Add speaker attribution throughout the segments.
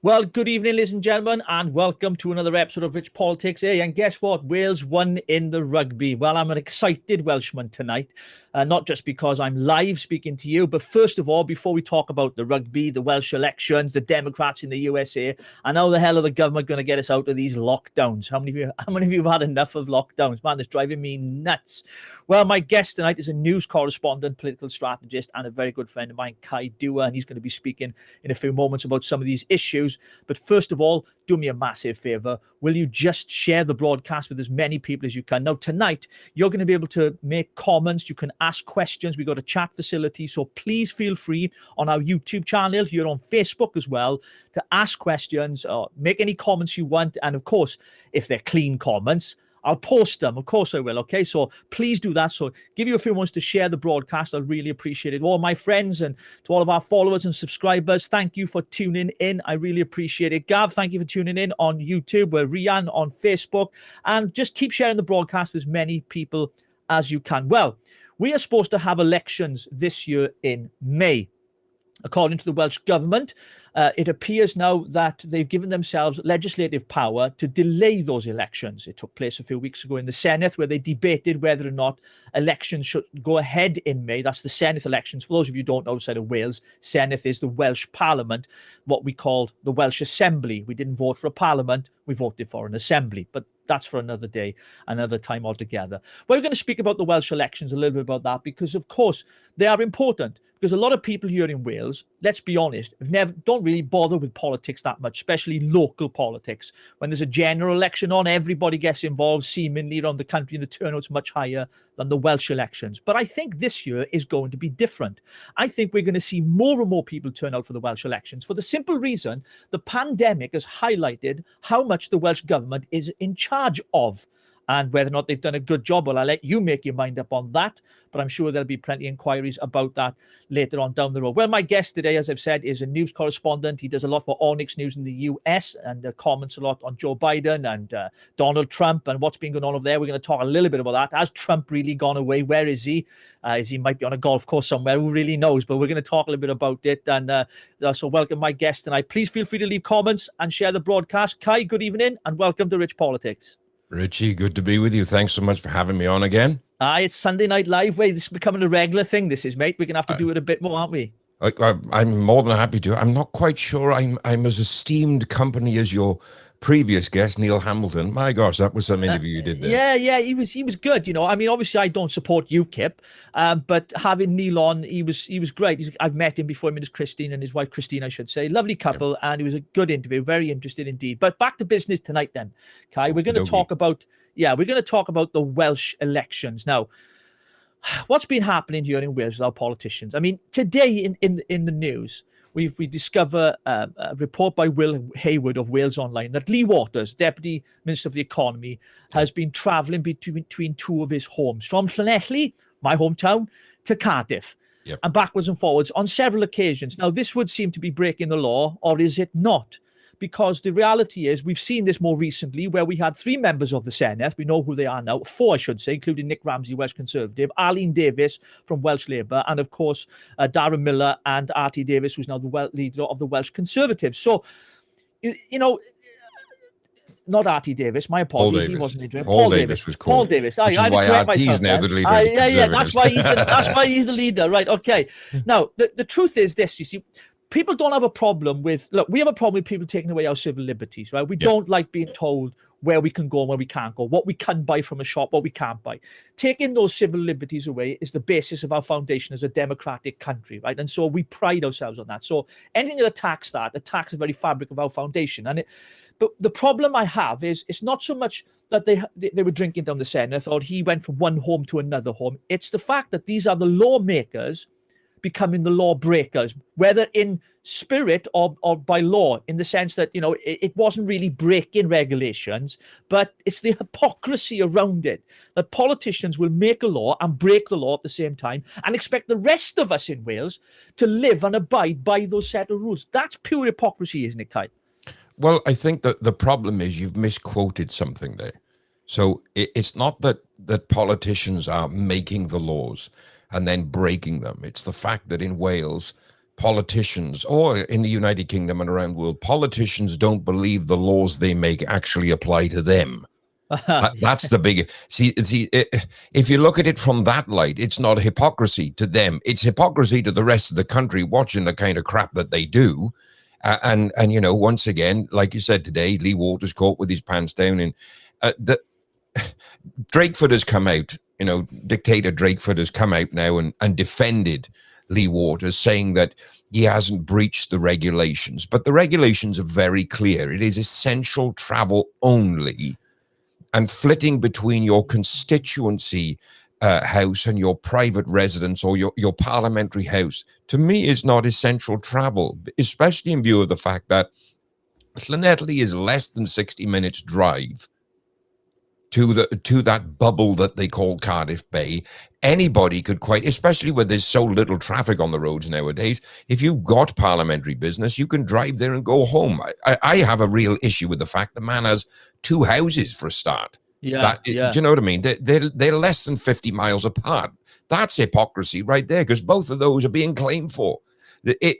Speaker 1: Well, good evening, ladies and gentlemen, and welcome to another episode of Rich Politics. Hey, and guess what? Wales won in the rugby. Well, I'm an excited Welshman tonight, not just because I'm live speaking to you, but first of all, before we talk about the rugby, the Welsh elections, the Democrats in the USA, and how the hell are the government going to get us out of these lockdowns? How many of you have had enough of lockdowns? Man, it's driving me nuts. Well, my guest tonight is a news correspondent, political strategist, and a very good friend of mine, Kai Dewar, and he's going to be speaking in a few moments about some of these issues. But first of all, do me a massive favor. Will you just share the broadcast with as many people as you can? Now, tonight, you're going to be able to make comments. You can ask questions. We've got a chat facility. So please feel free on our YouTube channel, here on Facebook as well, to ask questions or make any comments you want. And of course, if they're clean comments, I'll post them. Of course I will. Okay, so please do that. So give you a few moments to share the broadcast. I'll really appreciate it. All my friends and to all of our followers and subscribers, thank you for tuning in. I really appreciate it. Gav, thank you for tuning in on YouTube. We're Rian on Facebook. And just keep sharing the broadcast with as many people as you can. Well, we are supposed to have elections this year in May. According to the Welsh government, it appears now that they've given themselves legislative power to delay those elections. It took place a few weeks ago in the Senedd, where they debated whether or not elections should go ahead in May. That's the Senedd elections. For those of you who don't know, outside of Wales, Senedd is the Welsh Parliament, what we call the Welsh Assembly. We didn't vote for a Parliament, we voted for an Assembly. But that's for another day, another time altogether. We're going to speak about the Welsh elections, a little bit about that, because of course they are important. Because a lot of people here in Wales, let's be honest, don't really bother with politics that much, especially local politics. When there's a general election on, everybody gets involved seemingly around the country, and the turnout's much higher than the Welsh elections. But I think this year is going to be different. I think we're going to see more and more people turn out for the Welsh elections for the simple reason the pandemic has highlighted how much the Welsh government is in charge of. And whether or not they've done a good job, well, I'll let you make your mind up on that. But I'm sure there'll be plenty of inquiries about that later on down the road. Well, my guest today, as I've said, is a news correspondent. He does a lot for Onyx News in the US and comments a lot on Joe Biden and Donald Trump and what's been going on over there. We're going to talk a little bit about that. Has Trump really gone away? Where is he? He might be on a golf course somewhere. Who really knows? But we're going to talk a little bit about it. And so welcome my guest tonight. Please feel free to leave comments and share the broadcast. Kai, good evening and welcome to Rich Politics.
Speaker 2: Richie, good to be with you. Thanks so much for having me on again.
Speaker 1: It's Sunday Night Live. Wait, this is becoming a regular thing, this is, mate. We're going to have to do it a bit more, aren't we?
Speaker 2: I'm more than happy to. I'm not quite sure I'm as esteemed company as your previous guest, Neil Hamilton. My gosh, that was some interview you did there.
Speaker 1: Yeah, he was good. You know, I mean, obviously I don't support UKIP, but having Neil on, he was great. I've met him before. I mean, it's Christine and his wife Christine, I should say. Lovely couple, yeah. And it was a good interview. Very interested indeed. But back to business tonight, then, Kai. We're going to talk about the Welsh elections now. What's been happening here in Wales with our politicians? I mean, today in the news, we discover a report by Will Hayward of Wales Online that Lee Waters, Deputy Minister of the Economy, has been travelling between two of his homes, from Llanelli, my hometown, to Cardiff, and backwards and forwards on several occasions. Now, this would seem to be breaking the law, or is it not? Because the reality is, we've seen this more recently, where we had 3 members of the Senedd. We know who they are now, 4, I should say, including Nick Ramsey, Welsh Conservative, Arlene Davies from Welsh Labour, and of course, Darren Miller and Artie Davies, who's now the leader of the Welsh Conservatives. So, you know, not Artie Davies, my apologies. He wasn't leader.
Speaker 2: Paul Davies was called.
Speaker 1: Paul Davies.
Speaker 2: Which is why Artie's now the leader.
Speaker 1: Yeah. That's why he's the leader. Right. Okay. Now, the truth is this, you see. People don't have a problem with, look, we have a problem with people taking away our civil liberties, right? We don't like being told where we can go and where we can't go, what we can buy from a shop, what we can't buy. Taking those civil liberties away is the basis of our foundation as a democratic country, right? And so we pride ourselves on that. So anything that attacks the very fabric of our foundation. But the problem I have is it's not so much that they were drinking down the Senedd or he went from one home to another home. It's the fact that these are the lawmakers becoming the law breakers, whether in spirit or by law, in the sense that, you know, it wasn't really breaking regulations, but it's the hypocrisy around it that politicians will make a law and break the law at the same time and expect the rest of us in Wales to live and abide by those set of rules. That's pure hypocrisy, isn't it, Kai?
Speaker 2: Well, I think that the problem is you've misquoted something there. So it's not that politicians are making the laws and then breaking them. It's the fact that in Wales, politicians, or in the United Kingdom and around the world, politicians don't believe the laws they make actually apply to them. That's the big if you look at it from that light, it's not hypocrisy to them, it's hypocrisy to the rest of the country watching the kind of crap that they do. And you know, once again, like you said today, Lee Waters caught with his pants down, and the Drakeford has come out, you know, dictator Drakeford has come out now and defended Lee Waters, saying that he hasn't breached the regulations, but the regulations are very clear. It is essential travel only, and flitting between your constituency house and your private residence or your parliamentary house, to me, is not essential travel, especially in view of the fact that Llanelli is less than 60 minutes drive to that bubble that they call Cardiff Bay. Anybody could quite, especially where there's so little traffic on the roads nowadays, if you've got parliamentary business, you can drive there and go home. I have a real issue with the fact the man has 2 houses for a start.
Speaker 1: Yeah.
Speaker 2: Do you know what I mean? They're less than 50 miles apart. That's hypocrisy right there, because both of those are being claimed for.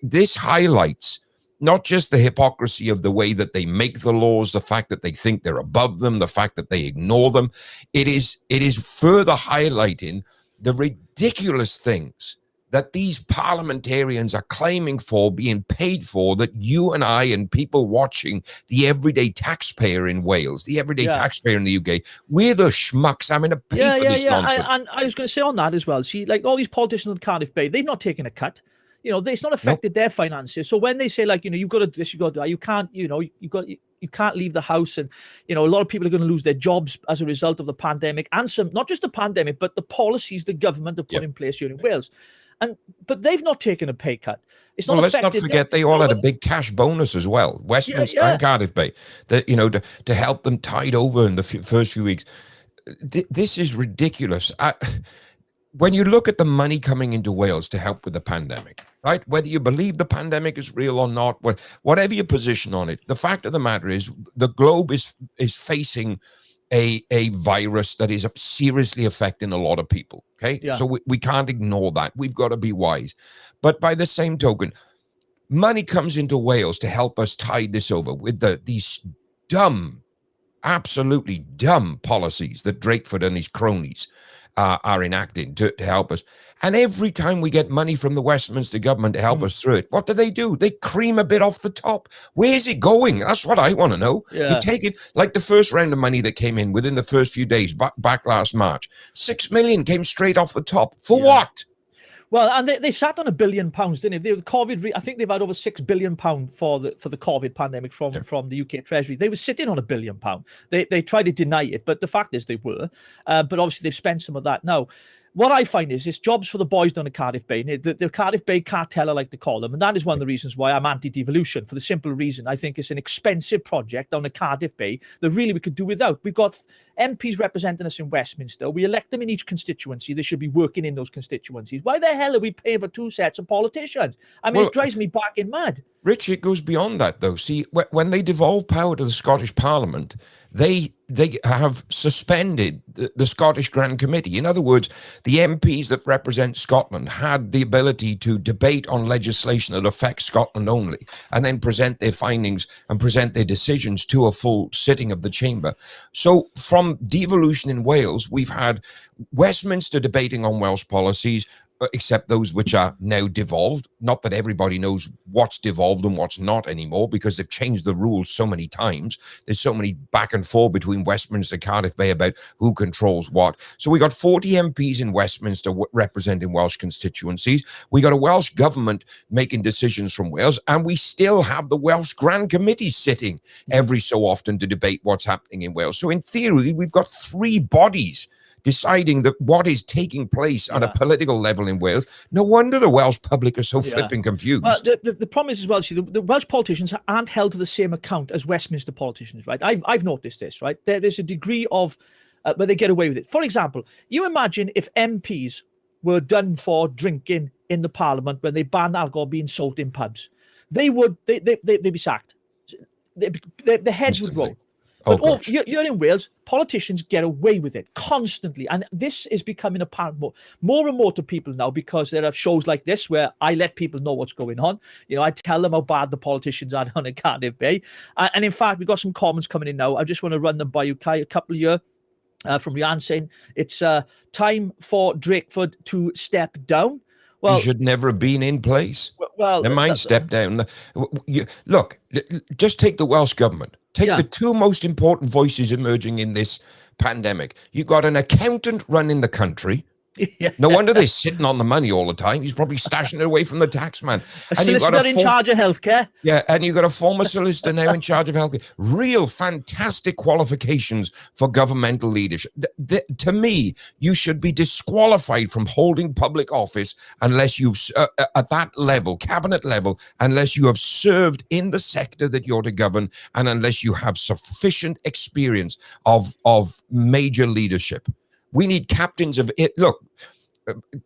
Speaker 2: This highlights not just the hypocrisy of the way that they make the laws, the fact that they think they're above them, the fact that they ignore them. It is further highlighting the ridiculous things that these parliamentarians are claiming for, being paid for, that you and I and people watching, the everyday taxpayer in Wales, the everyday taxpayer in the UK, we're the schmucks having to pay for this nonsense.
Speaker 1: And I was going to say on that as well, see, like all these politicians in Cardiff Bay, they've not taken a cut. You know, it's not affected their finances. So when they say, like, you know, you've got to this, you've got to that, you can't, you know, you can't leave the house, and, you know, a lot of people are going to lose their jobs as a result of the pandemic, and some, not just the pandemic, but the policies the government have put in place here in Wales. But they've not taken a pay cut. It's not. Well,
Speaker 2: let's not forget they all had a big cash bonus as well, Westminster and Cardiff Bay, that, you know, to help them tide over in the first few weeks. This is ridiculous. When you look at the money coming into Wales to help with the pandemic, right? Whether you believe the pandemic is real or not, whatever your position on it, the fact of the matter is the globe is facing a virus that is seriously affecting a lot of people. Okay. Yeah. So we can't ignore that. We've got to be wise. But by the same token, money comes into Wales to help us tide this over with these dumb, absolutely dumb policies that Drakeford and his cronies are enacting to help us. And every time we get money from the Westminster government to help us through it, what do? They cream a bit off the top. Where's it going? That's what I want to know. Yeah. You take it, like the first round of money that came in within the first few days, back last March, 6 million came straight off the top. For what?
Speaker 1: Well, and they sat on £1 billion, didn't they? The COVID, I think they've had over £6 billion for the COVID pandemic from the UK Treasury. They were sitting on £1 billion. They tried to deny it, but the fact is they were. But obviously they've spent some of that now. What I find is it's jobs for the boys down at Cardiff Bay. The Cardiff Bay cartel, I like to call them. And that is one of the reasons why I'm anti-devolution, for the simple reason I think it's an expensive project down at Cardiff Bay that really we could do without. We've got MPs representing us in Westminster. We elect them in each constituency. They should be working in those constituencies. Why the hell are we paying for 2 sets of politicians? I mean, it drives me barking mad.
Speaker 2: Rich, it goes beyond that, though. See, when they devolve power to the Scottish Parliament, they have suspended the Scottish Grand Committee. In other words, the MPs that represent Scotland had the ability to debate on legislation that affects Scotland only, and then present their findings and present their decisions to a full sitting of the chamber. So from devolution in Wales, we've had Westminster debating on Welsh policies, except those which are now devolved. Not that everybody knows what's devolved and what's not anymore, because they've changed the rules so many times. There's so many back and forth between Westminster and Cardiff Bay about who controls what. So we got 40 MPs in Westminster representing Welsh constituencies. We got a Welsh government making decisions from Wales, and we still have the Welsh Grand Committee sitting every so often to debate what's happening in Wales. So in theory, we've got 3 bodies deciding that what is taking place on a political level in Wales. No wonder the Welsh public are so flipping confused.
Speaker 1: Well, the problem is as well, see, the Welsh politicians aren't held to the same account as Westminster politicians, right? I've noticed this, right? There is a degree of where they get away with it. For example, you imagine if MPs were done for drinking in the Parliament when they banned alcohol being sold in pubs. They'd be sacked. Their heads would roll. But
Speaker 2: gosh.
Speaker 1: you're in Wales, politicians get away with it constantly. And this is becoming apparent more and more to people now, because there are shows like this where I let people know what's going on. I tell them how bad the politicians are down in Cardiff Bay. And in fact, we've got some comments coming in now. I just want to run them by you, Kai. A couple here from Rian saying it's time for Drakeford to step down. Well,
Speaker 2: he should never have been in place.
Speaker 1: Well,
Speaker 2: never mind step down. Look, just take the Welsh government. Take the two most important voices emerging in this pandemic. You've got an accountant running the country. No wonder they're sitting on the money all the time. He's probably stashing it away from the tax man.
Speaker 1: A solicitor in charge of healthcare.
Speaker 2: Yeah, and you've got a former solicitor now in charge of healthcare. Real fantastic qualifications for governmental leadership. To me, you should be disqualified from holding public office unless you've, at that level, cabinet level, unless you have served in the sector that you're to govern, and unless you have sufficient experience of major leadership. We need captains of it. Look,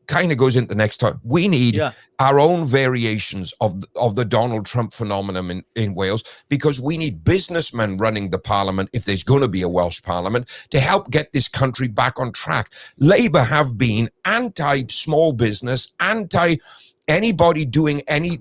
Speaker 2: kind of goes into the next time. We need our own variations of the Donald Trump phenomenon in Wales, because we need businessmen running the parliament, if there's going to be a Welsh parliament, to help get this country back on track. Labour have been anti-small business, anti anybody doing any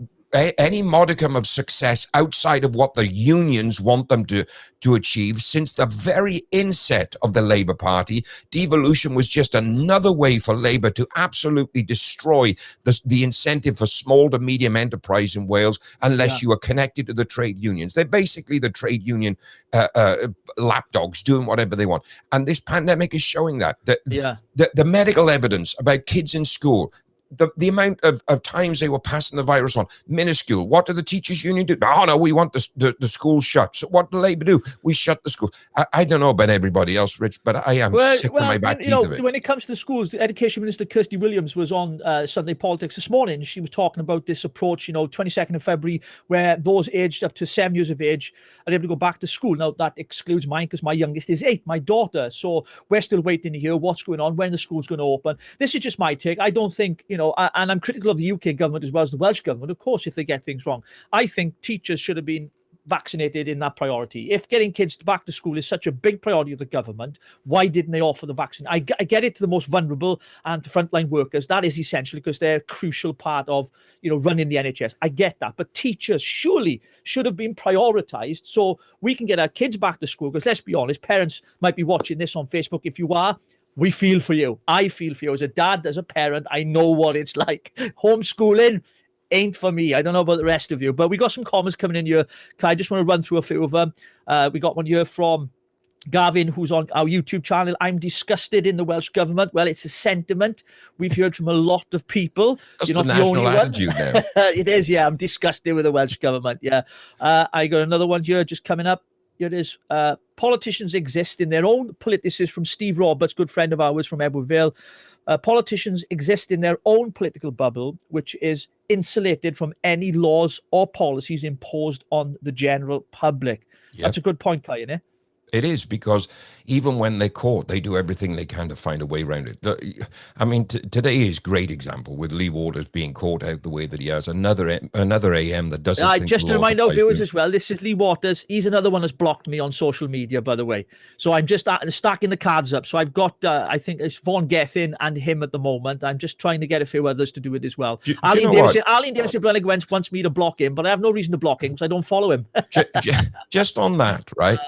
Speaker 2: modicum of success outside of what the unions want them to achieve since the very inset of the Labour Party. Devolution was just another way for Labour to absolutely destroy the incentive for small to medium enterprise in Wales unless you are connected to the trade unions. They're basically the trade union lapdogs doing whatever they want. And this pandemic is showing that. The medical evidence about kids in school, the amount of times they were passing the virus on, minuscule. What did the teachers union do? Oh, no, we want the school shut. So what do Labour do? We shut the school. I don't know about everybody else, Rich, but I am sick to my back teeth of it.
Speaker 1: When it comes to the schools, the Education Minister, Kirsty Williams, was on Sunday Politics this morning. She was talking about this approach, 22nd of February, where those aged up to 7 years of age are able to go back to school. Now, that excludes mine, because my youngest is 8, my daughter. So we're still waiting to hear what's going on, when the school's going to open. This is just my take. I don't think, and I'm critical of the UK government as well as the Welsh government, of course, if they get things wrong. I think teachers should have been vaccinated in that priority. If getting kids back to school is such a big priority of the government, why didn't they offer the vaccine? I get it, to the most vulnerable and to frontline workers. That is essential, because they're a crucial part of, running the NHS. I get that. But teachers surely should have been prioritized so we can get our kids back to school. Because let's be honest, parents might be watching this on Facebook. If you are, we feel for you. I feel for you. As a dad, as a parent, I know what it's like. Homeschooling ain't for me. I don't know about the rest of you, but we got some comments coming in here. I just want to run through a few of them. We got one here from Gavin, who's on our YouTube channel. I'm disgusted in the Welsh government. Well, it's a sentiment we've heard from a lot of people.
Speaker 2: That's You're not the only attitude one. Now.
Speaker 1: It is, yeah. I'm disgusted with the Welsh government. Yeah. I got another one here just coming up. Here it is. Politicians exist in their own this is from Steve Roberts, good friend of ours from Edward Vale. Politicians exist in their own political bubble, which is insulated from any laws or policies imposed on the general public. Yep. That's a good point, Kai, isn't it?
Speaker 2: It is, because even when they're caught, they do everything they can to find a way around it. I mean, today is a great example with Lee Waters being caught out the way that he has. Another AM that doesn't think
Speaker 1: just to remind our viewers as well, this is Lee Waters. He's another one that's blocked me on social media, by the way. So I'm just stacking the cards up. So I've got, I think it's Vaughan Gethin and him at the moment. I'm just trying to get a few others to do it as well. Arlene Davidson wants me to block him, but I have no reason to block him because I don't follow him.
Speaker 2: Just on that, right?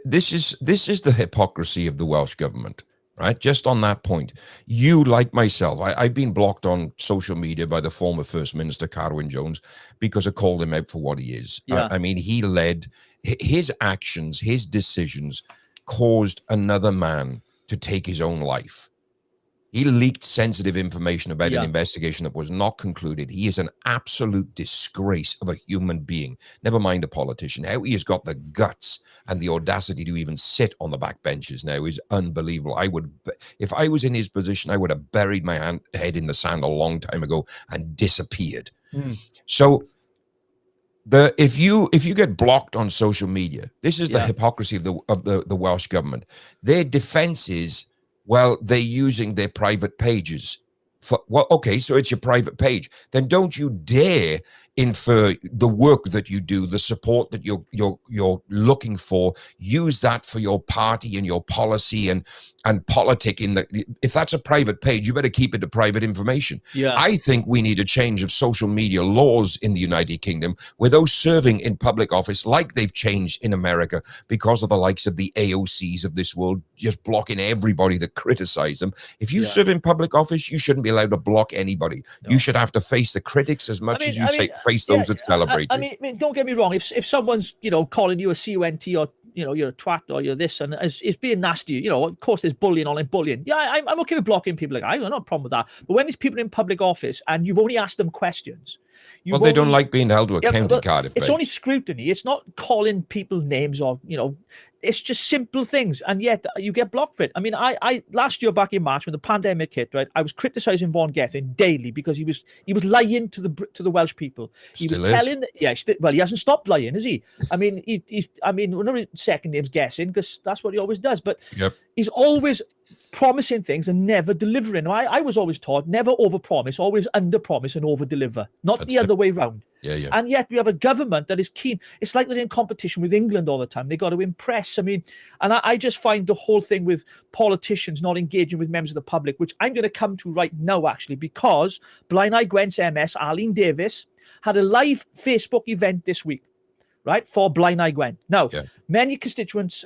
Speaker 2: This is the hypocrisy of the Welsh government, right? Just on that point, you, like myself, I've been blocked on social media by the former First Minister, Carwyn Jones, because I called him out for what he is. Yeah. I mean, he led, his actions, his decisions caused another man to take his own life. He leaked sensitive information about an investigation that was not concluded. He is an absolute disgrace of a human being, never mind a politician. How he has got the guts and the audacity to even sit on the back benches now is unbelievable. If I was in his position, I would have buried my head in the sand a long time ago and disappeared. So if you get blocked on social media, this is the hypocrisy of the Welsh government. Their defense is, well, they're using their private pages well, okay, so it's your private page. Then don't you dare infer the work that you do, the support that you're looking for. Use that for your party and your policy and politic. If that's a private page, you better keep it to private information.
Speaker 1: Yeah.
Speaker 2: I think we need a change of social media laws in the United Kingdom, where those serving in public office, like they've changed in America because of the likes of the AOCs of this world, just blocking everybody that criticize them. If you serve in public office, you shouldn't be allowed to block anybody. No. You should have to face the critics as much as you face those that celebrate.
Speaker 1: I mean, don't get me wrong. If someone's, calling you a cunt or, you're a twat or you're this and it's being nasty, of course there's bullying, online bullying. Yeah, I'm okay with blocking people. I don't have a problem with that. But when there's people in public office and you've only asked them questions.
Speaker 2: They don't like being held to account in Cardiff.
Speaker 1: It's only scrutiny. It's not calling people names or, it's just simple things. And yet you get blocked for it. I mean, I last year back in March when the pandemic hit, right, I was criticizing Vaughan Gething daily because he was lying to the Welsh people. He was telling, he hasn't stopped lying, has he? I mean, whenever his second name's guessing, because that's what he always does. But he's always promising things and never delivering. I was always taught never overpromise, always underpromise and overdeliver, not the other way around.
Speaker 2: Yeah.
Speaker 1: And yet we have a government that is keen. It's like they're in competition with England all the time. They got to impress. I mean, and I just find the whole thing with politicians not engaging with members of the public, which I'm going to come to right now, actually, because Blaenau Gwent's MS, Arlene Davis, had a live Facebook event this week, right, for Blaenau Gwent. Now, many constituents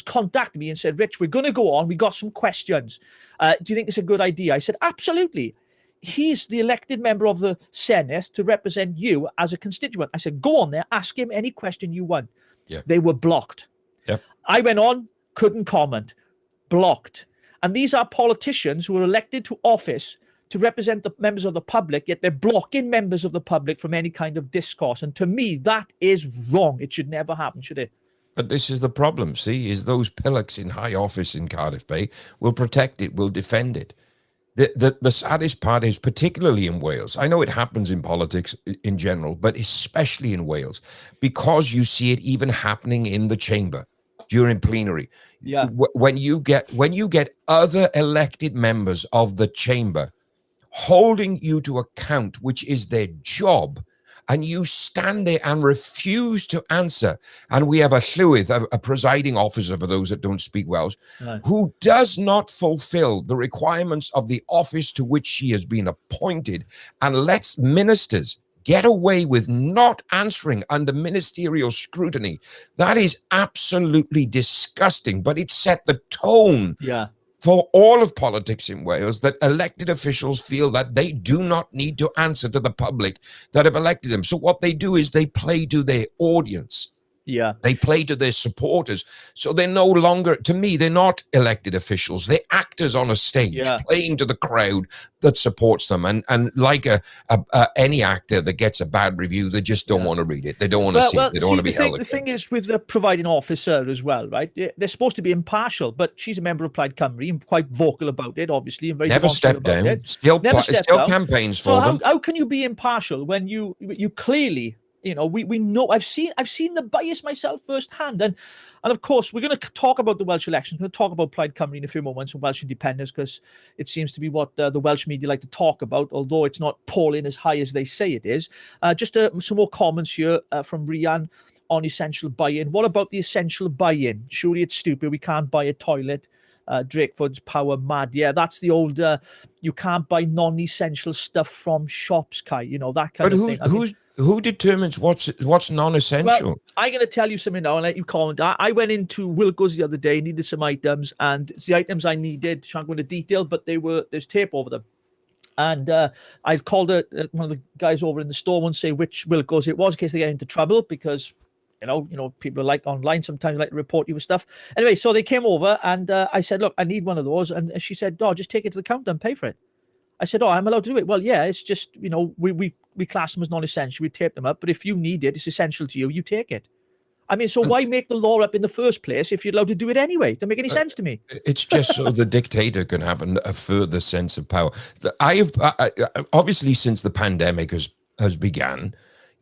Speaker 1: contacted me and said, Rich, we're going to go on. We got some questions. Do you think it's a good idea? I said, absolutely. He's the elected member of the Senate to represent you as a constituent. I said, go on there, ask him any question you want.
Speaker 2: Yeah.
Speaker 1: They were blocked.
Speaker 2: Yeah.
Speaker 1: I went on, couldn't comment, blocked. And these are politicians who are elected to office to represent the members of the public, yet they're blocking members of the public from any kind of discourse. And to me, that is wrong. It should never happen, should it?
Speaker 2: But this is the problem, see, is those pillocks in high office in Cardiff Bay will protect it, will defend it. The saddest part is, particularly in Wales, I know it happens in politics in general, but especially in Wales, because you see it even happening in the chamber during plenary.
Speaker 1: Yeah.
Speaker 2: When you get other elected members of the chamber holding you to account, which is their job, and you stand there and refuse to answer. And we have a llywydd, a presiding officer, for those that don't speak Welsh, who does not fulfill the requirements of the office to which she has been appointed, and lets ministers get away with not answering under ministerial scrutiny. That is absolutely disgusting, but it set the tone for all of politics in Wales, that elected officials feel that they do not need to answer to the public that have elected them. So what they do is they play to their audience.
Speaker 1: Yeah.
Speaker 2: They play to their supporters. So they're no longer, to me, they're not elected officials. They're actors on a stage, playing to the crowd that supports them. And like any actor that gets a bad review, they just don't want to read it. They don't want to see it. They don't want to be held.
Speaker 1: The thing is with the providing officer as well, right? They're supposed to be impartial, but she's a member of Plaid Cymru and quite vocal about it, obviously. And very
Speaker 2: never stepped down. Still campaigns for them.
Speaker 1: How can you be impartial when you clearly... we know. I've seen the bias myself firsthand, and of course we're going to talk about the Welsh elections. We're going to talk about Plaid Cymru in a few moments and Welsh independence, because it seems to be what the Welsh media like to talk about, although it's not polling as high as they say it is. Just some more comments here from Rian on essential buy-in. What about the essential buy-in? Surely it's stupid. We can't buy a toilet. Drakeford's power mad. Yeah, that's the old. You can't buy non-essential stuff from shops, Kai. That kind of thing.
Speaker 2: Who determines what's non-essential?
Speaker 1: Well, I'm going to tell you something now and let you comment. I went into Wilko's the other day, needed some items, and the items I needed, I shan't go into detail, but there's tape over them. And I called one of the guys over in the store and say which Wilko's it was in case they get into trouble, because people are like online sometimes like to report you with stuff. Anyway, so they came over and I said, look, I need one of those. And she said, oh, just take it to the counter and pay for it. I said, oh, I'm allowed to do it. Well, yeah, it's just, we class them as non-essential. We tape them up. But if you need it, it's essential to you, you take it. I mean, so why make the law up in the first place if you're allowed to do it anyway? It doesn't make any sense to me.
Speaker 2: It's just so the dictator can have a further sense of power. I have obviously, since the pandemic has began,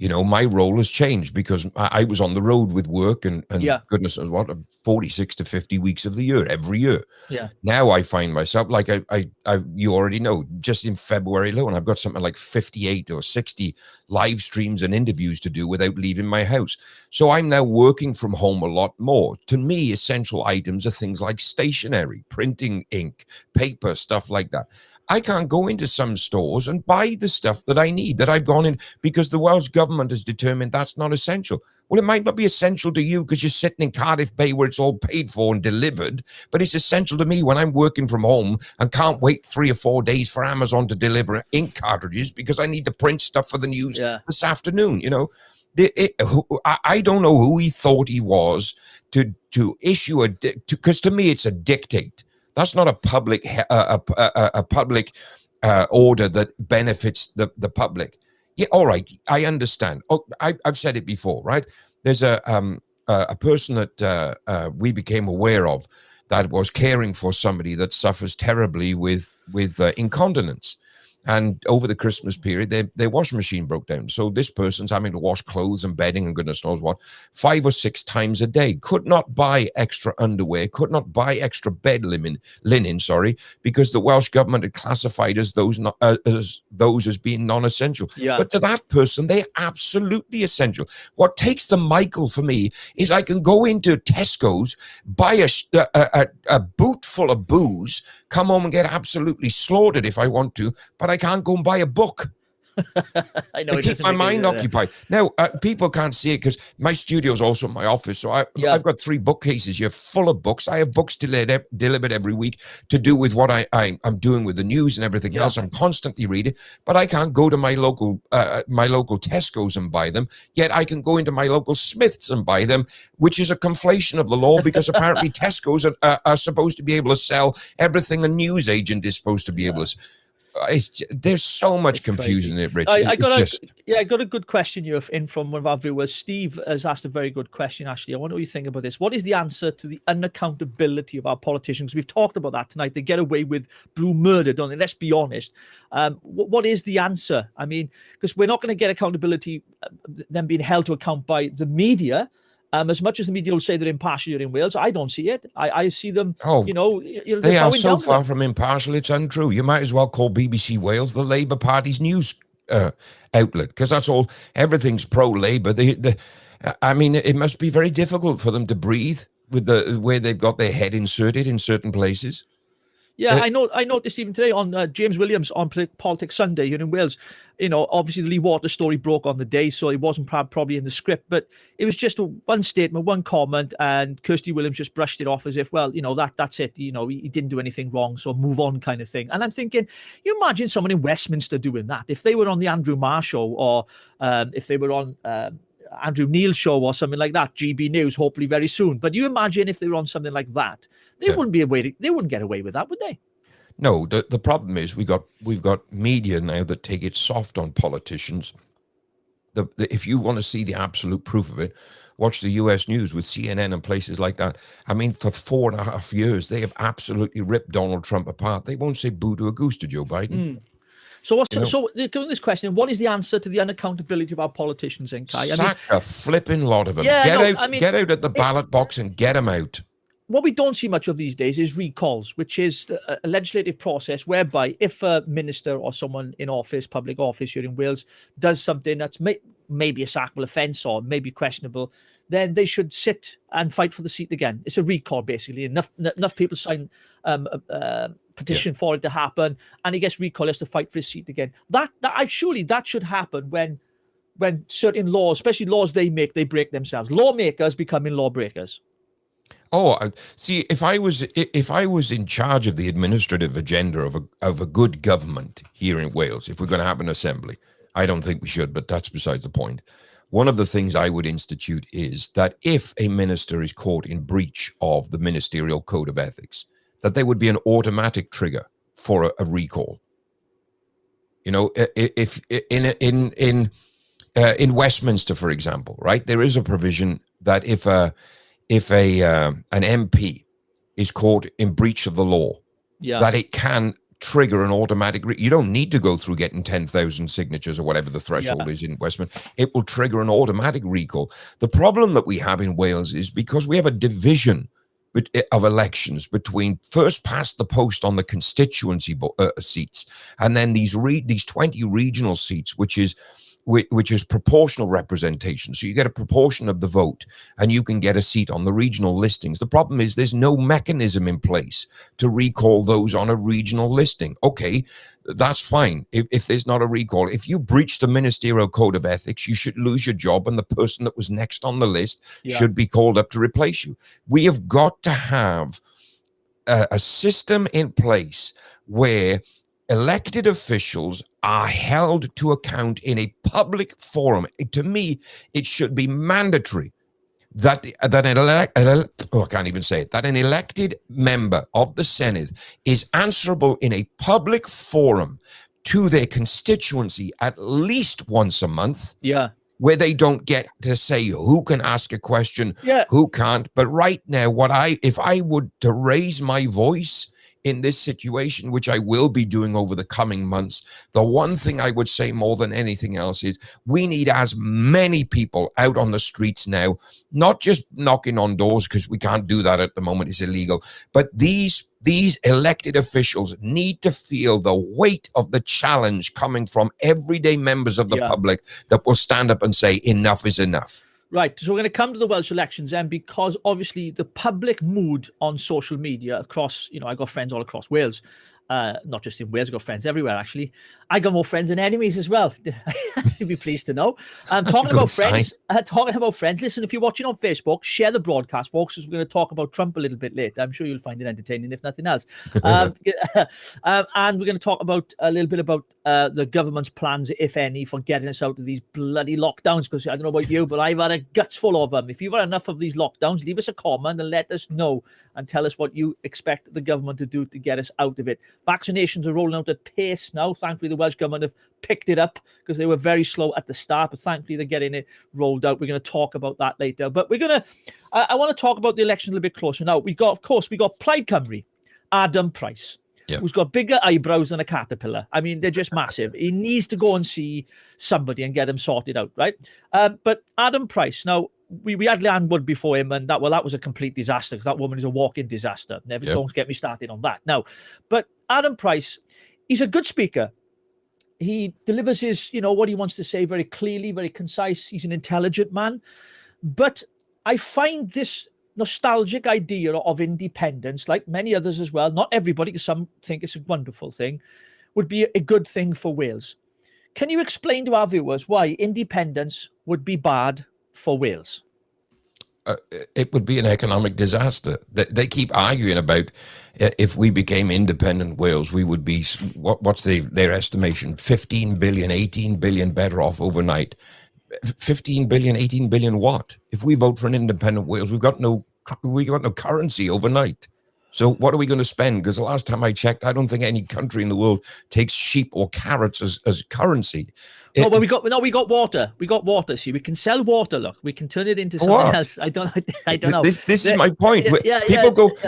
Speaker 2: You know, my role has changed because I was on the road with work and goodness knows what, 46 to 50 weeks of the year, every year.
Speaker 1: Yeah.
Speaker 2: Now I find myself, like you already know, just in February alone, I've got something like 58 or 60 live streams and interviews to do without leaving my house. So I'm now working from home a lot more. To me, essential items are things like stationery, printing ink, paper, stuff like that. I can't go into some stores and buy the stuff that I need, that I've gone in, because the Welsh government has determined that's not essential. Well, it might not be essential to you because you're sitting in Cardiff Bay where it's all paid for and delivered, but it's essential to me when I'm working from home and can't wait 3 or 4 days for Amazon to deliver ink cartridges because I need to print stuff for the news this afternoon. You know, I don't know who he thought he was to issue because to me it's a dictate. That's not a public order that benefits the public. Yeah, all right, I understand. Oh, I've said it before, right? There's a person that we became aware of that was caring for somebody that suffers terribly with incontinence. And over the Christmas period, their washing machine broke down. So this person's having to wash clothes and bedding and goodness knows what 5 or 6 times a day. Could not buy extra underwear, could not buy extra bed linen, because the Welsh government had classified those as being non-essential.
Speaker 1: Yeah.
Speaker 2: But to that person, they're absolutely essential. What takes the Michael for me is I can go into Tesco's, buy a boot full of booze, come home and get absolutely slaughtered if I want to, but I can't go and buy a book.
Speaker 1: I know,
Speaker 2: to keep my mind occupied. Now, people can't see it because my studio is also my office. So I've got 3 bookcases here full of books. I have books delivered every week to do with what I'm doing with the news and everything else. I'm constantly reading, but I can't go to my local Tesco's and buy them. Yet I can go into my local Smith's and buy them, which is a conflation of the law because apparently Tesco's are supposed to be able to sell everything a news agent is supposed to be able to. There's so much confusion in it, Rich.
Speaker 1: I got a good question here in from one of our viewers. Steve has asked a very good question, actually. I wonder what you think about this. What is the answer to the unaccountability of our politicians? We've talked about that tonight. They get away with blue murder, don't they? Let's be honest. What is the answer? I mean, because we're not going to get accountability, them being held to account by the media. As much as the media will say they're impartial here in Wales, I don't see it. I see them,
Speaker 2: they are so far from impartial, it's untrue. You might as well call BBC Wales the Labour Party's news outlet, because that's all, everything's pro-Labour. I mean, it must be very difficult for them to breathe with the way they've got their head inserted in certain places.
Speaker 1: Yeah, I noticed even today on James Williams on Politics Sunday here in Wales, obviously the Lee Waters story broke on the day, so it wasn't probably in the script, but it was just one statement, one comment, and Kirsty Williams just brushed it off as if, well, that's it. He didn't do anything wrong, so move on kind of thing. And I'm thinking, you imagine someone in Westminster doing that. If they were on the Andrew Marr show or if they were on Andrew Neil's show or something like that, GB News, hopefully very soon. But you imagine if they were on something like that, they wouldn't get away with that, would they?
Speaker 2: No, the problem is we've got media now that take it soft on politicians. If you want to see the absolute proof of it, watch the US news with CNN and places like that. I mean, for 4.5 years, they have absolutely ripped Donald Trump apart. They won't say boo to a goose to Joe Biden.
Speaker 1: So given this question, what is the answer to the unaccountability of our politicians, then, Kai?
Speaker 2: Sack a flipping lot of them. Get out at the ballot box and get them out.
Speaker 1: What we don't see much of these days is recalls, which is a legislative process whereby if a minister or someone in office, public office here in Wales, does something that's maybe a sackable offence or maybe questionable, then they should sit and fight for the seat again. It's a recall, basically. Enough people sign petition for it to happen, and he gets recalled, has to fight for his seat again. Surely that should happen when certain laws, especially laws they make, they break themselves. Lawmakers becoming lawbreakers.
Speaker 2: Oh, see, if I was in charge of the administrative agenda of a good government here in Wales, if we're going to have an assembly, I don't think we should, but that's besides the point. One of the things I would institute is that if a minister is caught in breach of the ministerial code of ethics, that there would be an automatic trigger for a recall. If in Westminster, for example, right, there is a provision that if an MP is caught in breach of the law, that it can trigger an automatic. You don't need to go through getting 10,000 signatures or whatever the threshold is in Westminster. It will trigger an automatic recall. The problem that we have in Wales is because we have a division of elections between first past the post on the constituency seats, and then these 20 regional seats, which is proportional representation. So you get a proportion of the vote and you can get a seat on the regional listings. The problem is there's no mechanism in place to recall those on a regional listing. Okay, that's fine if there's not a recall. If you breach the ministerial code of ethics, you should lose your job and the person that was next on the list should be called up to replace you. We have got to have a system in place where elected officials are held to account in a public forum. To me, it should be mandatory that an elected member of the Senate is answerable in a public forum to their constituency at least once a month.
Speaker 1: Yeah.
Speaker 2: Where they don't get to say who can ask a question, who can't. But right now, if I would to raise my voice in this situation, which I will be doing over the coming months, the one thing I would say more than anything else is we need as many people out on the streets now, not just knocking on doors, because we can't do that at the moment, it's illegal, but these elected officials need to feel the weight of the challenge coming from everyday members of the public that will stand up and say enough is enough.
Speaker 1: Right, so we're going to come to the Welsh elections, and because obviously the public mood on social media across, I got friends all across Wales, not just in Wales, I got friends everywhere, actually. I got more friends than enemies as well. You'd be pleased to know. Talking about friends, listen, if you're watching on Facebook, share the broadcast, folks, because we're going to talk about Trump a little bit later. I'm sure you'll find it entertaining, if nothing else. And we're going to talk about a little bit about the government's plans, if any, for getting us out of these bloody lockdowns, because I don't know about you, but I've had a guts full of them. If you've had enough of these lockdowns, leave us a comment and let us know and tell us what you expect the government to do to get us out of it. Vaccinations are rolling out at pace now. Thankfully, the Welsh government have picked it up because they were very slow at the start, but thankfully they're getting it rolled out. We're going to talk about that later. But I want to talk about the election a little bit closer. Now, we got Plaid Cymru, Adam Price, who's got bigger eyebrows than a caterpillar. I mean, they're just massive. He needs to go and see somebody and get him sorted out, right? But Adam Price, now, we had Leanne Wood before him, and that was a complete disaster, because that woman is a walking disaster. Don't get me started on that. Now, but Adam Price, he's a good speaker. He delivers his, what he wants to say very clearly, very concise. He's an intelligent man. But I find this nostalgic idea of independence, like many others as well, not everybody, because some think it's a wonderful thing, would be a good thing for Wales. Can you explain to our viewers why independence would be bad for Wales?
Speaker 2: It would be an economic disaster. They keep arguing about if we became independent Wales, we would be, what's their estimation, 15 billion, 18 billion better off overnight. 15 billion, 18 billion what? If we vote for an independent Wales, we got no currency overnight. So what are we going to spend? Because the last time I checked, I don't think any country in the world takes sheep or carrots as currency.
Speaker 1: No, but we got water. We got water. See, we can sell water. Look, we can turn it into something else. I don't know.
Speaker 2: This is my point.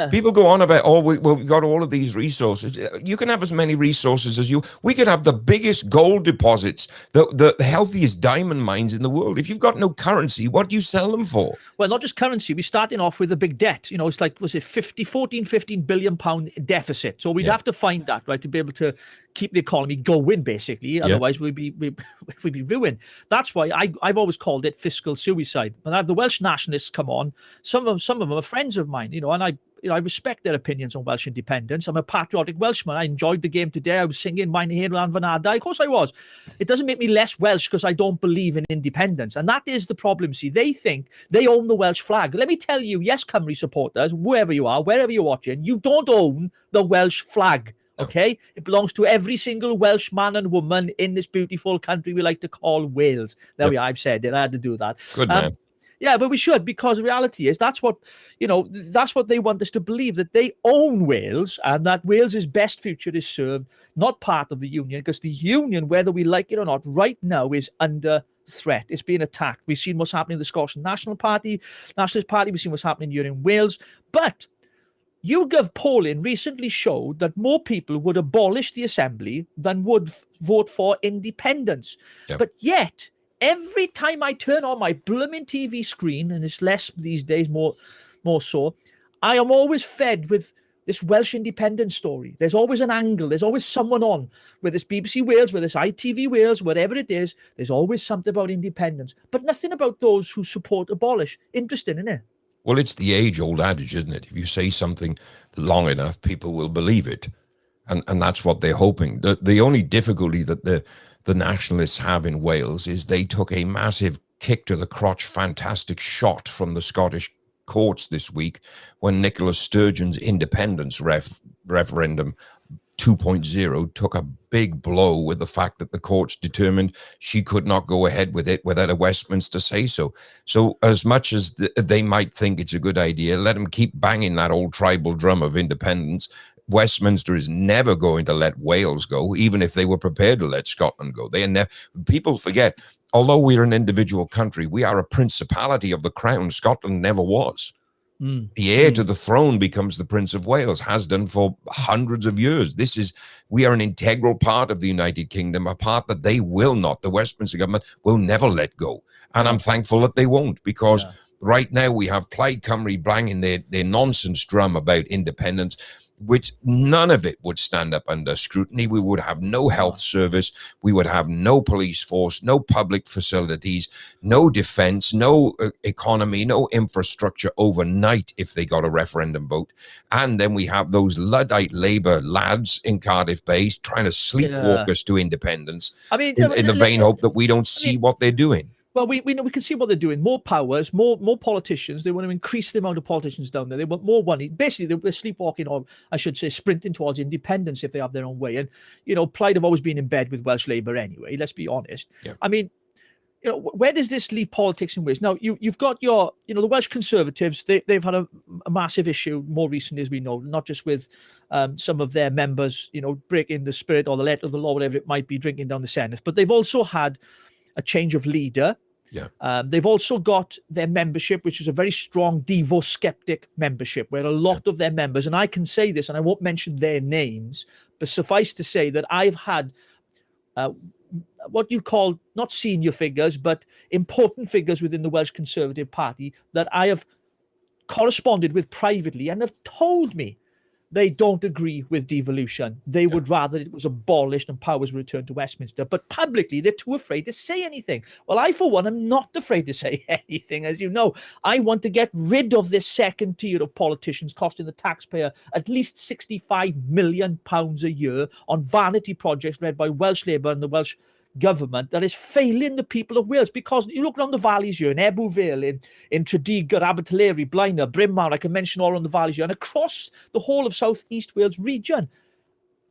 Speaker 2: People go on about, we've got all of these resources. You can have as many resources as you. We could have the biggest gold deposits, the healthiest diamond mines in the world. If you've got no currency, what do you sell them for?
Speaker 1: Well, not just currency. We're starting off with a big debt. It's like, was it 15 billion pound deficit? So we'd have to find that, right, to be able to keep the economy going, basically. Otherwise, we'd be ruined. That's why I've always called it fiscal suicide. When I have the Welsh nationalists come on, some of them are friends of mine, and I respect their opinions on Welsh independence. I'm a patriotic Welshman. I enjoyed the game today. I was singing Mein Hen Van Adai. Of course I was. It doesn't make me less Welsh because I don't believe in independence. And that is the problem. See, they think they own the Welsh flag. Let me tell you, yes, Cymru supporters, wherever you are, wherever you're watching, you don't own the Welsh flag. Okay, it belongs to every single Welsh man and woman in this beautiful country we like to call Wales. There we are. I've said it. I had to do that.
Speaker 2: Good man.
Speaker 1: Yeah, but we should, because the reality is that's what they want us to believe, that they own Wales and that Wales's best future is served, not part of the union, because the union, whether we like it or not, right now is under threat. It's being attacked. We've seen what's happening in the Scottish Nationalist Party. We've seen what's happening here in Wales. But YouGov polling recently showed that more people would abolish the assembly than would vote for independence.
Speaker 2: Yep.
Speaker 1: But yet, every time I turn on my blooming TV screen, and it's less these days, more so, I am always fed with this Welsh independence story. There's always an angle. There's always someone on, whether it's BBC Wales, whether it's ITV Wales, whatever it is. There's always something about independence, but nothing about those who support abolish. Interesting, isn't it?
Speaker 2: Well, it's the age-old adage, isn't it? If you say something long enough, people will believe it. And that's what they're hoping. The only difficulty that the nationalists have in Wales is they took a massive kick to the crotch, fantastic shot from the Scottish courts this week when Nicola Sturgeon's independence referendum 2.0 took a big blow with the fact that the courts determined she could not go ahead with it without a Westminster say so. So as much as they might think it's a good idea, let them keep banging that old tribal drum of independence. Westminster is never going to let Wales go, even if they were prepared to let Scotland go. People forget, although we're an individual country, we are a principality of the crown. Scotland never was. The heir to the throne becomes the Prince of Wales, has done for hundreds of years. We are an integral part of the United Kingdom, a part that they will not, the Westminster government will never let go. And I'm thankful that they won't, because right now we have Plaid Cymru banging their nonsense drum about independence, which none of it would stand up under scrutiny. We would have no health service. We would have no police force, no public facilities, no defense, no economy, no infrastructure overnight if they got a referendum vote. And then we have those Luddite Labour lads in Cardiff Bay trying to sleepwalk us to independence. I mean, in the vain hope that we don't see what they're doing.
Speaker 1: Well, we know, we can see what they're doing. More powers, more politicians. They want to increase the amount of politicians down there. They want more money. Basically, they're sleepwalking, or I should say, sprinting towards independence if they have their own way. And, Plaid have always been in bed with Welsh Labour anyway, let's be honest. Yeah. I mean, where does this leave politics in Wales? Now, you've got the Welsh Conservatives. They've had a massive issue more recently, as we know, not just with some of their members, breaking the spirit or the letter of the law, whatever it might be, drinking down the Senate. But they've also had a change of leader. Yeah. They've also got their membership, which is a very strong Devo skeptic membership, where a lot of their members, and I can say this, and I won't mention their names, but suffice to say that I've had what you call not senior figures, but important figures within the Welsh Conservative Party that I have corresponded with privately and have told me they don't agree with devolution. They would rather it was abolished and powers were returned to Westminster. But publicly, they're too afraid to say anything. Well, I, for one, am not afraid to say anything. As you know, I want to get rid of this second tier of politicians costing the taxpayer at least £65 million a year on vanity projects led by Welsh Labour and the Welsh government that is failing the people of Wales. Because you look around the valleys here in Ebbw Vale, in Tredigr, Abertillery, Blaenau, Bryn Mawr, I can mention all around the valleys here, and across the whole of South East Wales region,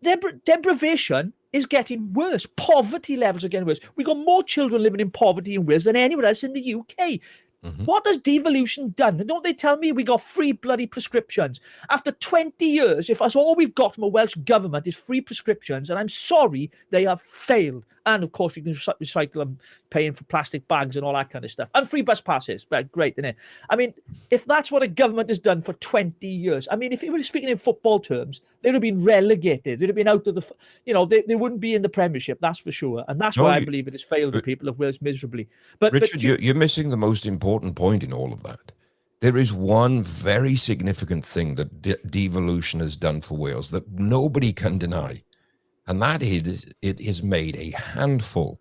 Speaker 1: deprivation is getting worse. Poverty levels are getting worse. We've got more children living in poverty in Wales than anywhere else in the UK. What has devolution done? Don't they tell me we got free bloody prescriptions? After 20 years, if that's all we've got from a Welsh government is free prescriptions, and I'm sorry, they have failed. And of course, we can recycle them, paying for plastic bags and all that kind of stuff. And free bus passes. Right, great, isn't it? I mean, if that's what a government has done for 20 years, I mean, if you were speaking in football terms, they would have been relegated. They'd have been out of the, they wouldn't be in the Premiership, that's for sure. And that's why I believe it has failed the people of Wales miserably. But
Speaker 2: Richard, you're missing the most important point in all of that. There is one very significant thing that devolution has done for Wales that nobody can deny. And that is, it has made a handful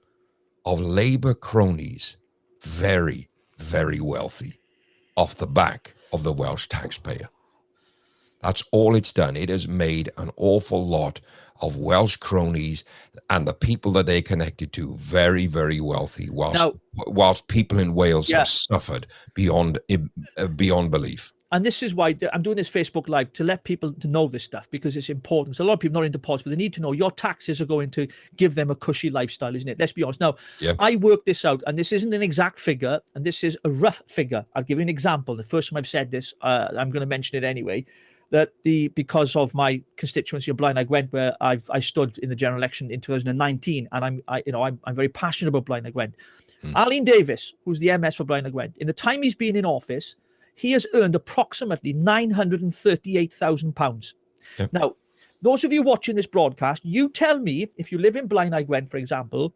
Speaker 2: of Labour cronies very, very wealthy off the back of the Welsh taxpayer. That's all it's done. It has made an awful lot of Welsh cronies and the people that they're connected to very, very wealthy, whilst people in Wales have suffered beyond belief.
Speaker 1: And this is why I'm doing this Facebook Live, to let people to know this stuff, because it's important. So a lot of people not into politics, but they need to know your taxes are going to give them a cushy lifestyle, isn't it? Let's be honest. Now, I worked this out, and this isn't an exact figure, and this is a rough figure. I'll give you an example. The first time I've said this, I'm going to mention it anyway, that because of my constituency of Blaenau Gwent, where I stood in the general election in 2019, and I'm very passionate about Blaenau Gwent. Arlene Davies, who's the MS for Blaenau Gwent, in the time he's been in office, he has earned approximately £938,000.
Speaker 2: Yep.
Speaker 1: Now, those of you watching this broadcast, you tell me, if you live in Blaenau Gwent, for example,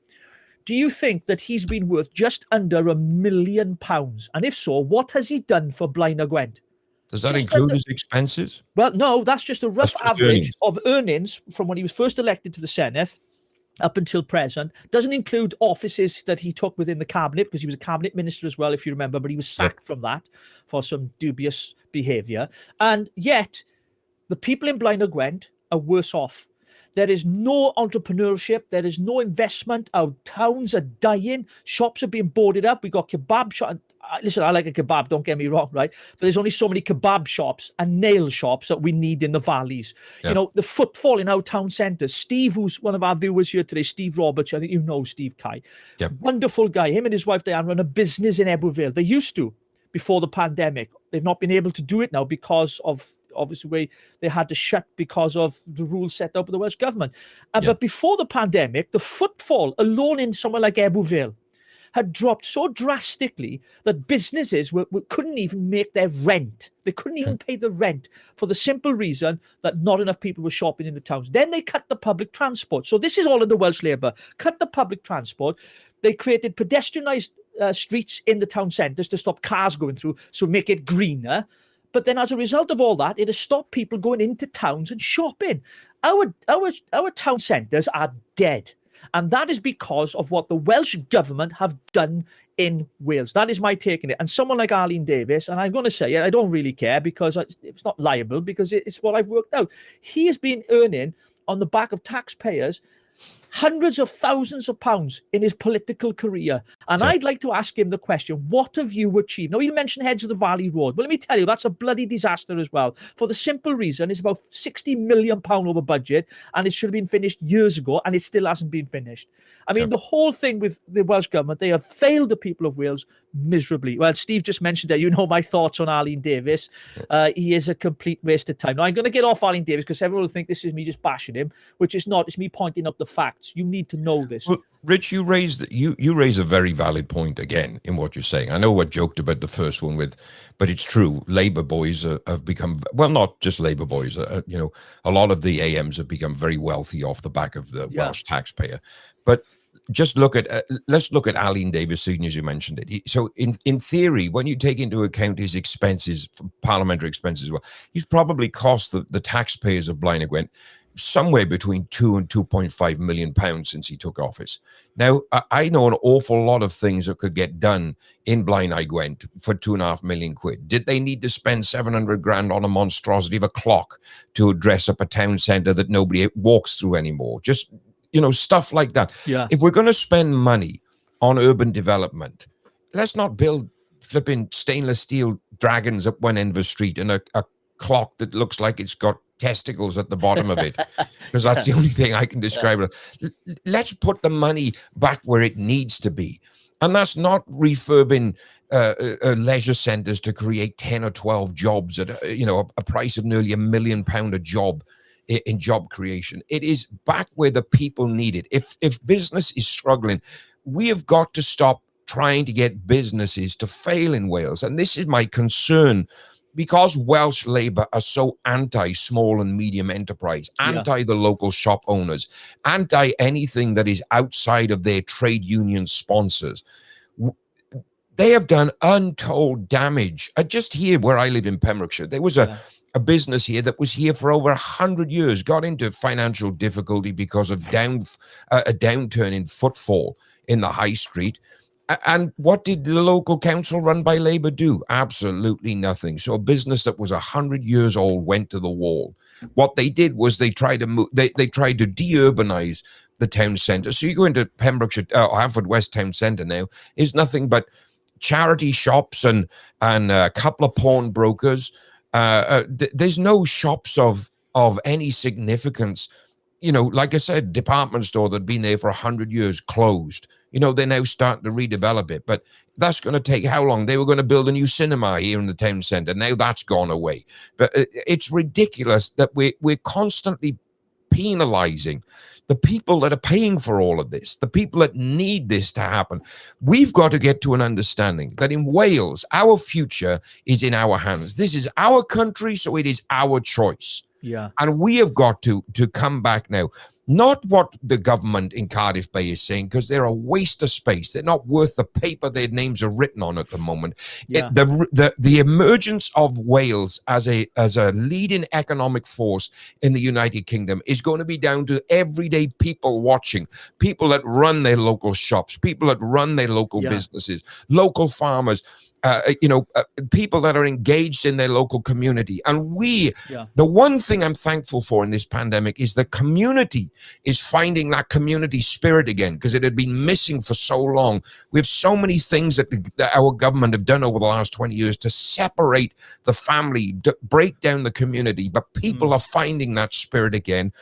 Speaker 1: do you think that he's been worth just under £1 million? And if so, what has he done for Blaenau Gwent?
Speaker 2: Does that include his expenses?
Speaker 1: Well, no, that's just a rough average of earnings from when he was first elected to the Senate up until present. Doesn't include offices that he took within the cabinet, because he was a cabinet minister as well, if you remember, but he was sacked from that for some dubious behaviour. And yet, the people in Blaenau Gwent are worse off. There is no entrepreneurship. There is no investment. Our towns are dying. Shops are being boarded up. We got kebab shops. Listen, I like a kebab, don't get me wrong, right? But there's only so many kebab shops and nail shops that we need in the valleys. You know, the footfall in our town centres. Steve, who's one of our viewers here today, Steve Roberts, I think you know Steve Kai. Wonderful guy. Him and his wife, Diane, run a business in Ebbw Vale. They used to before the pandemic. They've not been able to do it now because of, obviously, they had to shut because of the rules set up by the Welsh government. But before the pandemic, the footfall alone in somewhere like Ebbw Vale had dropped so drastically that businesses couldn't even make their rent. They couldn't even pay the rent for the simple reason that not enough people were shopping in the towns. Then they cut the public transport. So this is all in the Welsh Labour. Cut the public transport. They created pedestrianised streets in the town centres to stop cars going through, so make it greener. But then as a result of all that, it has stopped people going into towns and shopping. Our town centres are dead. And that is because of what the Welsh government have done in Wales. That is my take on it. And someone like Arlene Davies, and I'm going to say it, I don't really care because it's not liable, because it's what I've worked out. He has been earning on the back of taxpayers hundreds of thousands of pounds in his political career. And I'd like to ask him the question, what have you achieved? Now, you mentioned Heads of the Valley Road. Well, let me tell you, that's a bloody disaster as well. For the simple reason, it's about £60 million over budget, and it should have been finished years ago, and it still hasn't been finished. I mean, the whole thing with the Welsh government, they have failed the people of Wales miserably. Well, Steve just mentioned that, you know my thoughts on Arlene Davies. He is a complete waste of time. Now, I'm going to get off Arlene Davies because everyone will think this is me just bashing him, which is not. It's me pointing out the facts. You need to know this.
Speaker 2: Well, Rich, you raise a very valid point again in what you're saying. I know I joked about the first one but it's true. Labour boys have become, well, not just Labour boys. You know, a lot of the AMs have become very wealthy off the back of the Welsh taxpayer. But just let's look at Arlene Davies, seeing as you mentioned it. So in theory, when you take into account his expenses, parliamentary expenses, well, he's probably cost the taxpayers of Blaenau Gwent somewhere between £2 and £2.5 million since he took office. Now, I know an awful lot of things that could get done in Blaenau Gwent for £2.5 million. Did they need to spend 700 grand on a monstrosity of a clock to dress up a town centre that nobody walks through anymore? Just, you know, stuff like that. If we're going to spend money on urban development, let's not build flipping stainless steel dragons up one end of the street and a clock that looks like it's got testicles at the bottom of it, because that's the only thing I can describe it. Let's put the money back where it needs to be. And that's not refurbing leisure centres to create 10 or 12 jobs at a price of nearly £1 million a job in job creation. It is back where the people need it. If business is struggling, we have got to stop trying to get businesses to fail in Wales. And this is my concern, because Welsh Labour are so anti-small and medium enterprise, anti the local shop owners, anti anything that is outside of their trade union sponsors. They have done untold damage. Just here where I live in Pembrokeshire, there was a business here that was here for over 100 years, got into financial difficulty because of a downturn in footfall in the high street. And what did the local council run by Labour do? Absolutely nothing. So a business that was 100 years old went to the wall. What they did was they tried to move, they tried to de-urbanize the town centre. So you go into Pembrokeshire, Haverfordwest town centre now, is nothing but charity shops and a couple of pawnbrokers. There's no shops of any significance. You know, like I said, department store that had been there for 100 years closed. You know, they're now starting to redevelop it. But that's going to take how long? They were going to build a new cinema here in the town centre. Now that's gone away. But it's ridiculous that we're constantly penalising the people that are paying for all of this, the people that need this to happen. We've got to get to an understanding that in Wales, our future is in our hands. This is our country, so it is our choice.
Speaker 1: Yeah.
Speaker 2: And we have got to come back now. Not what the government in Cardiff Bay is saying, because they're a waste of space. They're not worth the paper their names are written on at the moment.
Speaker 1: Yeah.
Speaker 2: The emergence of Wales as a leading economic force in the United Kingdom is going to be down to everyday people watching, people that run their local shops, people that run their local businesses, local farmers, people that are engaged in their local community. And the one thing I'm thankful for in this pandemic is the community is finding that community spirit again, because it had been missing for so long. We have so many things that our government have done over the last 20 years to separate the family, to break down the community, but people are finding that spirit again.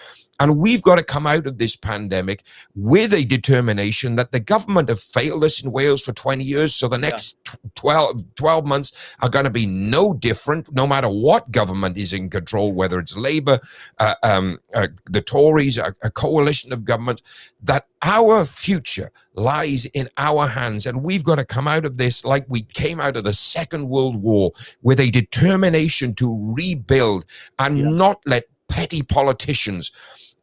Speaker 2: And we've got to come out of this pandemic with a determination that the government have failed us in Wales for 20 years. So the next 12 months are going to be no different, no matter what government is in control, whether it's Labour, the Tories, a coalition of government, that our future lies in our hands. And we've got to come out of this like we came out of the Second World War, with a determination to rebuild and not let petty politicians,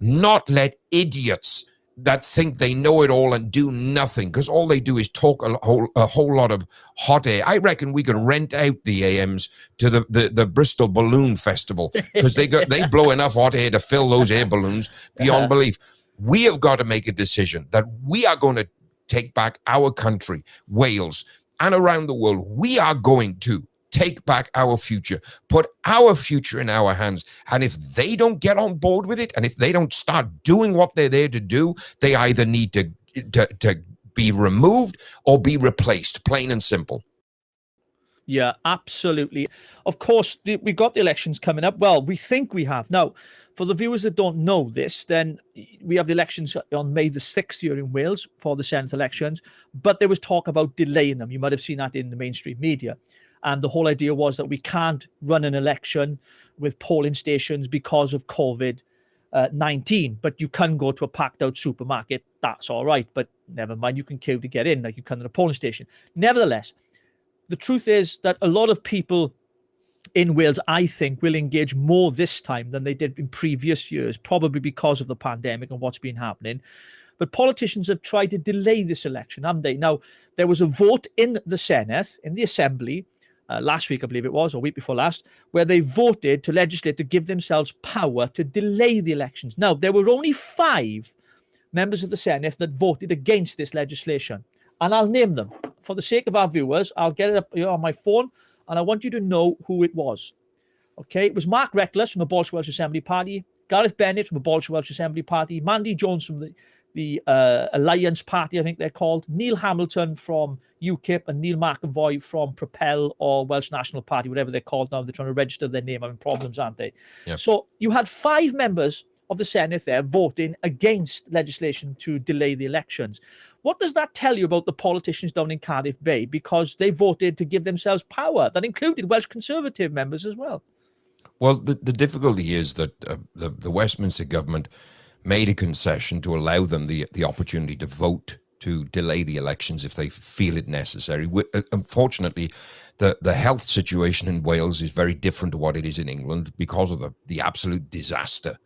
Speaker 2: not let idiots that think they know it all and do nothing, because all they do is talk a whole lot of hot air. I reckon we could rent out the AMs to the Bristol Balloon Festival, because they blow enough hot air to fill those air balloons beyond belief. We have got to make a decision that we are going to take back our country, Wales, and around the world. We are going to take back our future, put our future in our hands. And if they don't get on board with it, and if they don't start doing what they're there to do, they either need to be removed or be replaced, plain and simple.
Speaker 1: Yeah, absolutely. Of course, we've got the elections coming up. Well, we think we have. Now, for the viewers that don't know this, then we have the elections on May the 6th here in Wales for the Senate elections, but there was talk about delaying them. You might have seen that in the mainstream media. And the whole idea was that we can't run an election with polling stations because of COVID-19, but you can go to a packed out supermarket. That's all right, but never mind, you can queue to get in like you can at a polling station. Nevertheless, the truth is that a lot of people in Wales, I think, will engage more this time than they did in previous years, probably because of the pandemic and what's been happening. But politicians have tried to delay this election, haven't they? Now, there was a vote in the Senate, in the Assembly, last week, I believe it was, or week before last, where they voted to legislate to give themselves power to delay the elections. Now, there were only 5 members of the Senate that voted against this legislation. And I'll name them. For the sake of our viewers, I'll get it up here on my phone, and I want you to know who it was. Okay, it was Mark Reckless from the Abolish Welsh Assembly Party, Gareth Bennett from the Abolish Welsh Assembly Party, Mandy Jones from the Alliance Party, I think they're called, Neil Hamilton from UKIP, and Neil McAvoy from Propel or Welsh National Party, whatever they're called now. They're trying to register their name, having problems, aren't they? Yep. So you had 5 members of the Senate there voting against legislation to delay the elections. What does that tell you about the politicians down in Cardiff Bay? Because they voted to give themselves power. That included Welsh Conservative members as well.
Speaker 2: Well, the difficulty is that the Westminster government made a concession to allow them the opportunity to vote to delay the elections if they feel it necessary. Unfortunately, the health situation in Wales is very different to what it is in England because of the absolute disaster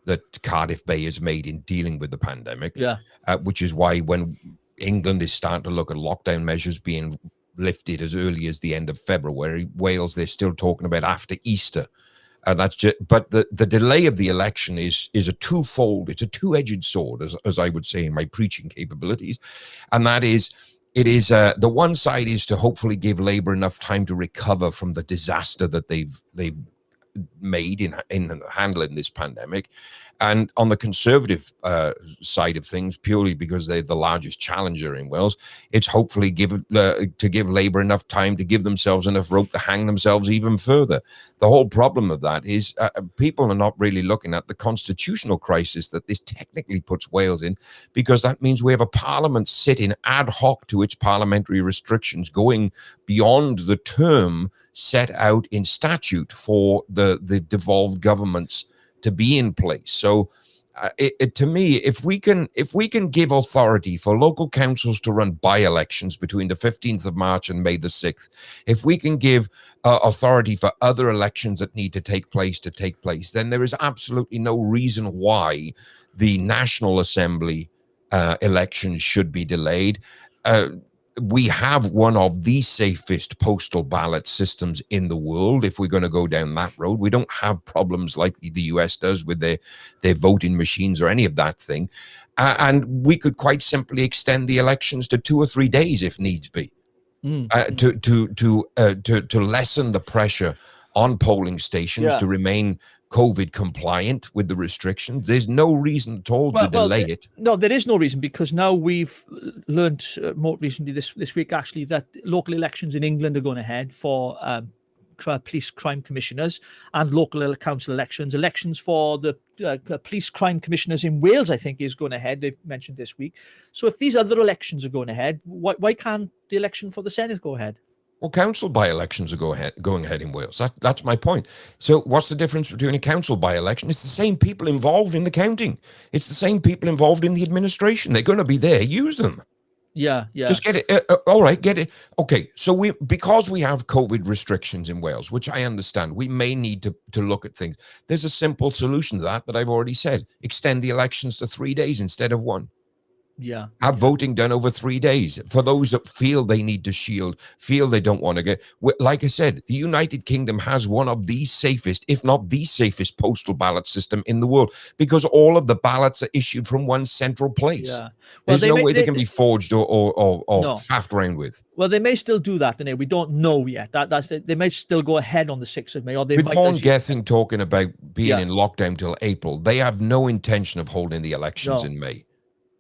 Speaker 2: that Cardiff Bay has made in dealing with the pandemic. Yeah. Which is why when England is starting to look at lockdown measures being lifted as early as the end of February, Wales, they're still talking about after Easter. That's just, but the delay of the election is a twofold. It's a two-edged sword, as I would say in my preaching capabilities, and that is, the one side is to hopefully give Labour enough time to recover from the disaster that they've made in handling this pandemic, and on the Conservative side of things, purely because they're the largest challenger in Wales, it's hopefully to give Labour enough time to give themselves enough rope to hang themselves even further. The whole problem of that is people are not really looking at the constitutional crisis that this technically puts Wales in, because that means we have a parliament sitting ad hoc to its parliamentary restrictions, going beyond the term set out in statute for the devolved governments to be in place. So to me, if we can give authority for local councils to run by-elections between the 15th of March and May the 6th, if we can give authority for other elections that need to take place, then there is absolutely no reason why the National Assembly elections should be delayed. We have one of the safest postal ballot systems in the world. If we're going to go down that road, we don't have problems like the US does with their voting machines or any of that thing. And we could quite simply extend the elections to 2 or 3 days if needs be, to lessen the pressure on polling stations to remain COVID compliant with the restrictions. There's no reason at all to delay it.
Speaker 1: No, there is no reason, because now we've learned more recently this week, actually, that local elections in England are going ahead for police crime commissioners, and local council elections for the police crime commissioners in Wales, I think, is going ahead. They've mentioned this week. So if these other elections are going ahead, why can't the election for the Senate go ahead?
Speaker 2: Well, council by-elections are going ahead in Wales. That's my point. So what's the difference between a council by-election? It's the same people involved in the counting. It's the same people involved in the administration. They're going to be there. Use them.
Speaker 1: Yeah.
Speaker 2: Just get it. All right, get it. Okay, so because we have COVID restrictions in Wales, which I understand, we may need to look at things. There's a simple solution to that I've already said. Extend the elections to 3 days instead of 1.
Speaker 1: Yeah.
Speaker 2: Have voting done over 3 days for those that feel they need to shield, feel they don't want to get. Like I said, the United Kingdom has one of the safest, if not the safest, postal ballot system in the world, because all of the ballots are issued from one central place. Yeah. Well, there's no way they can be forged or faffed around with.
Speaker 1: Well, they may still do that, we don't know yet. They may still go ahead on the 6th of May. Or they
Speaker 2: with
Speaker 1: might,
Speaker 2: Vaughan Gething talking about being in lockdown till April, they have no intention of holding the elections in May.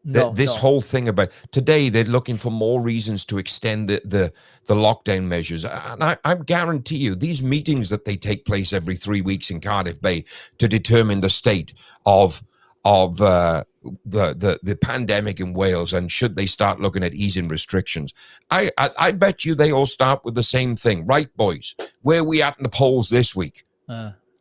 Speaker 2: This whole thing about today, they're looking for more reasons to extend the lockdown measures. And I guarantee you, these meetings that they take place every 3 weeks in Cardiff Bay to determine the state of the pandemic in Wales, and should they start looking at easing restrictions, I bet you they all start with the same thing. Right, boys, where are we at in the polls this week?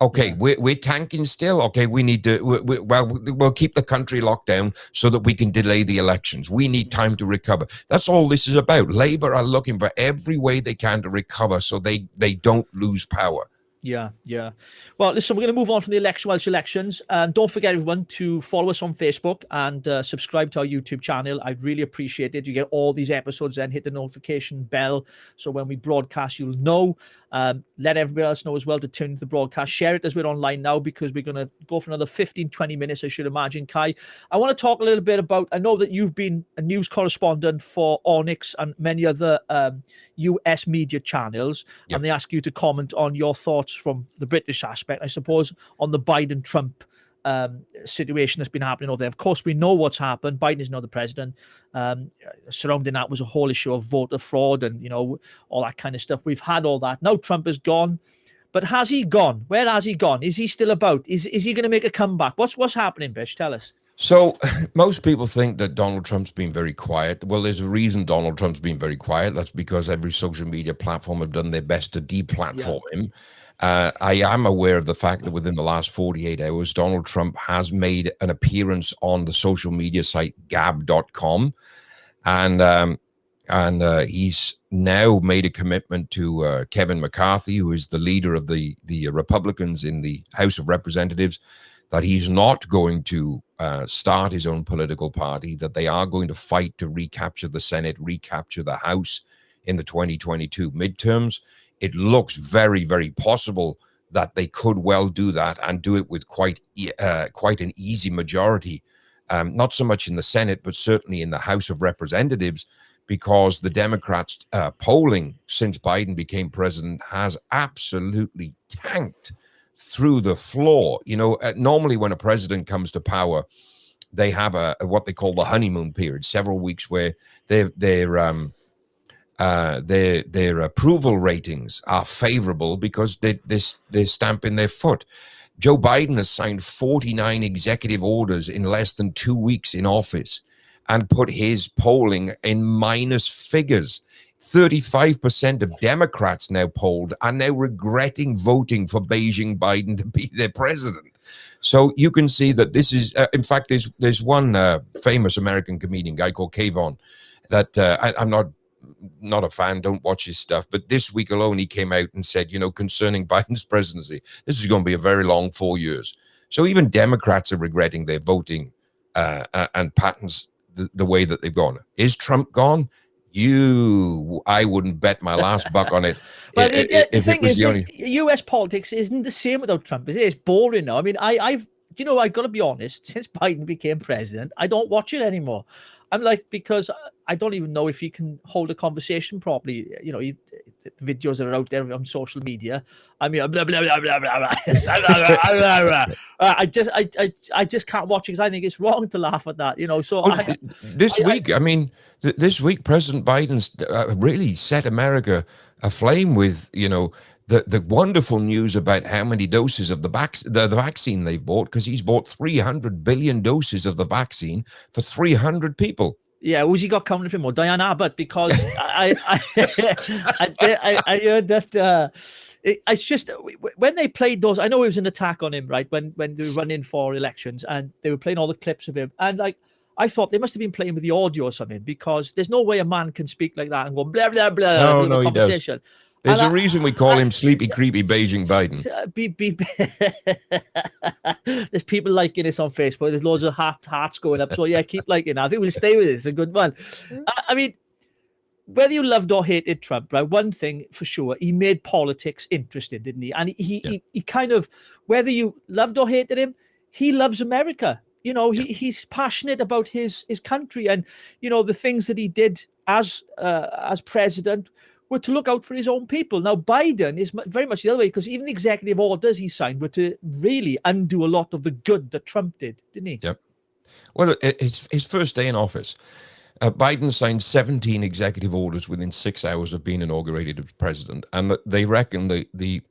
Speaker 2: Okay, we're tanking still. Okay, we need to, we'll keep the country locked down so that we can delay the elections. We need time to recover. That's all this is about. Labour are looking for every way they can to recover so they don't lose power.
Speaker 1: Yeah. Well, listen, we're going to move on from the Welsh elections. And don't forget, everyone, to follow us on Facebook and subscribe to our YouTube channel. I'd really appreciate it. You get all these episodes, then hit the notification bell, so when we broadcast, you'll know. Let everybody else know as well to tune into the broadcast. Share it as we're online now, because we're going to go for another 15-20 minutes, I should imagine. Kai, I want to talk a little bit about, I know that you've been a news correspondent for Onyx and many other US media channels, and they ask you to comment on your thoughts from the British aspect, I suppose, on the Biden-Trump situation that's been happening over there. Of course, we know what's happened. Biden is not the president. Surrounding that was a whole issue of voter fraud and, all that kind of stuff. We've had all that. Now Trump is gone. But has he gone? Where has he gone? Is he still about? Is he going to make a comeback? What's happening, Bish? Tell us.
Speaker 2: So most people think that Donald Trump's been very quiet. Well, there's a reason Donald Trump's been very quiet. That's because every social media platform have done their best to deplatform him. I am aware of the fact that within the last 48 hours, Donald Trump has made an appearance on the social media site gab.com. And he's now made a commitment to Kevin McCarthy, who is the leader of the Republicans in the House of Representatives, that he's not going to start his own political party, that they are going to fight to recapture the Senate, recapture the House in the 2022 midterms. It looks very, very possible that they could well do that and do it with quite an easy majority, not so much in the Senate, but certainly in the House of Representatives, because the Democrats' polling since Biden became president has absolutely tanked through the floor. Normally when a president comes to power, they have what they call the honeymoon period, several weeks where their approval ratings are favorable because they're stamping their foot. Joe Biden has signed 49 executive orders in less than 2 weeks in office and put his polling in minus figures. 35% of Democrats now polled are now regretting voting for Beijing Biden to be their president. So you can see that this is, in fact, there's one famous American comedian guy called Kayvon that I'm not a fan, don't watch his stuff, but this week alone he came out and said, concerning Biden's presidency, this is going to be a very long 4 years. So even Democrats are regretting their voting and patterns the way that they've gone. Is Trump gone? I wouldn't bet my last buck on it.
Speaker 1: Well, the thing is, U.S. politics isn't the same without Trump, is it? It's boring now. I mean, I've got to be honest, since Biden became president, I don't watch it anymore. I'm like, because I don't even know if he can hold a conversation properly. The videos that are out there on social media. I mean, blah, blah, blah, blah, blah, blah. I just can't watch it because I think it's wrong to laugh at that. So
Speaker 2: this week, President Biden's really set America aflame with the wonderful news about how many doses of the vaccine they've bought, because he's bought 300 billion doses of the vaccine for 300 people.
Speaker 1: Yeah, who's he got coming for him? Or Diane Abbott? Because I heard that it's just when they played those. I know it was an attack on him, right? When they were running for elections and they were playing all the clips of him, and I thought they must have been playing with the audio or something, because there's no way a man can speak like that and go blah blah blah.
Speaker 2: No, he does. There's a reason we call him Sleepy Creepy Beijing Biden.
Speaker 1: There's people liking this on Facebook. There's loads of hearts going up. So yeah, keep liking it. I think we'll stay with it. It's a good one. I mean, whether you loved or hated Trump, right? One thing for sure, he made politics interesting, didn't he? And he kind of, whether you loved or hated him, he loves America. He's passionate about his country, and the things that he did as president were to look out for his own people. Now, Biden is very much the other way, because even the executive orders he signed were to really undo a lot of the good that Trump did, didn't he?
Speaker 2: Yep. Well, his first day in office, Biden signed 17 executive orders within 6 hours of being inaugurated as president, and they reckon the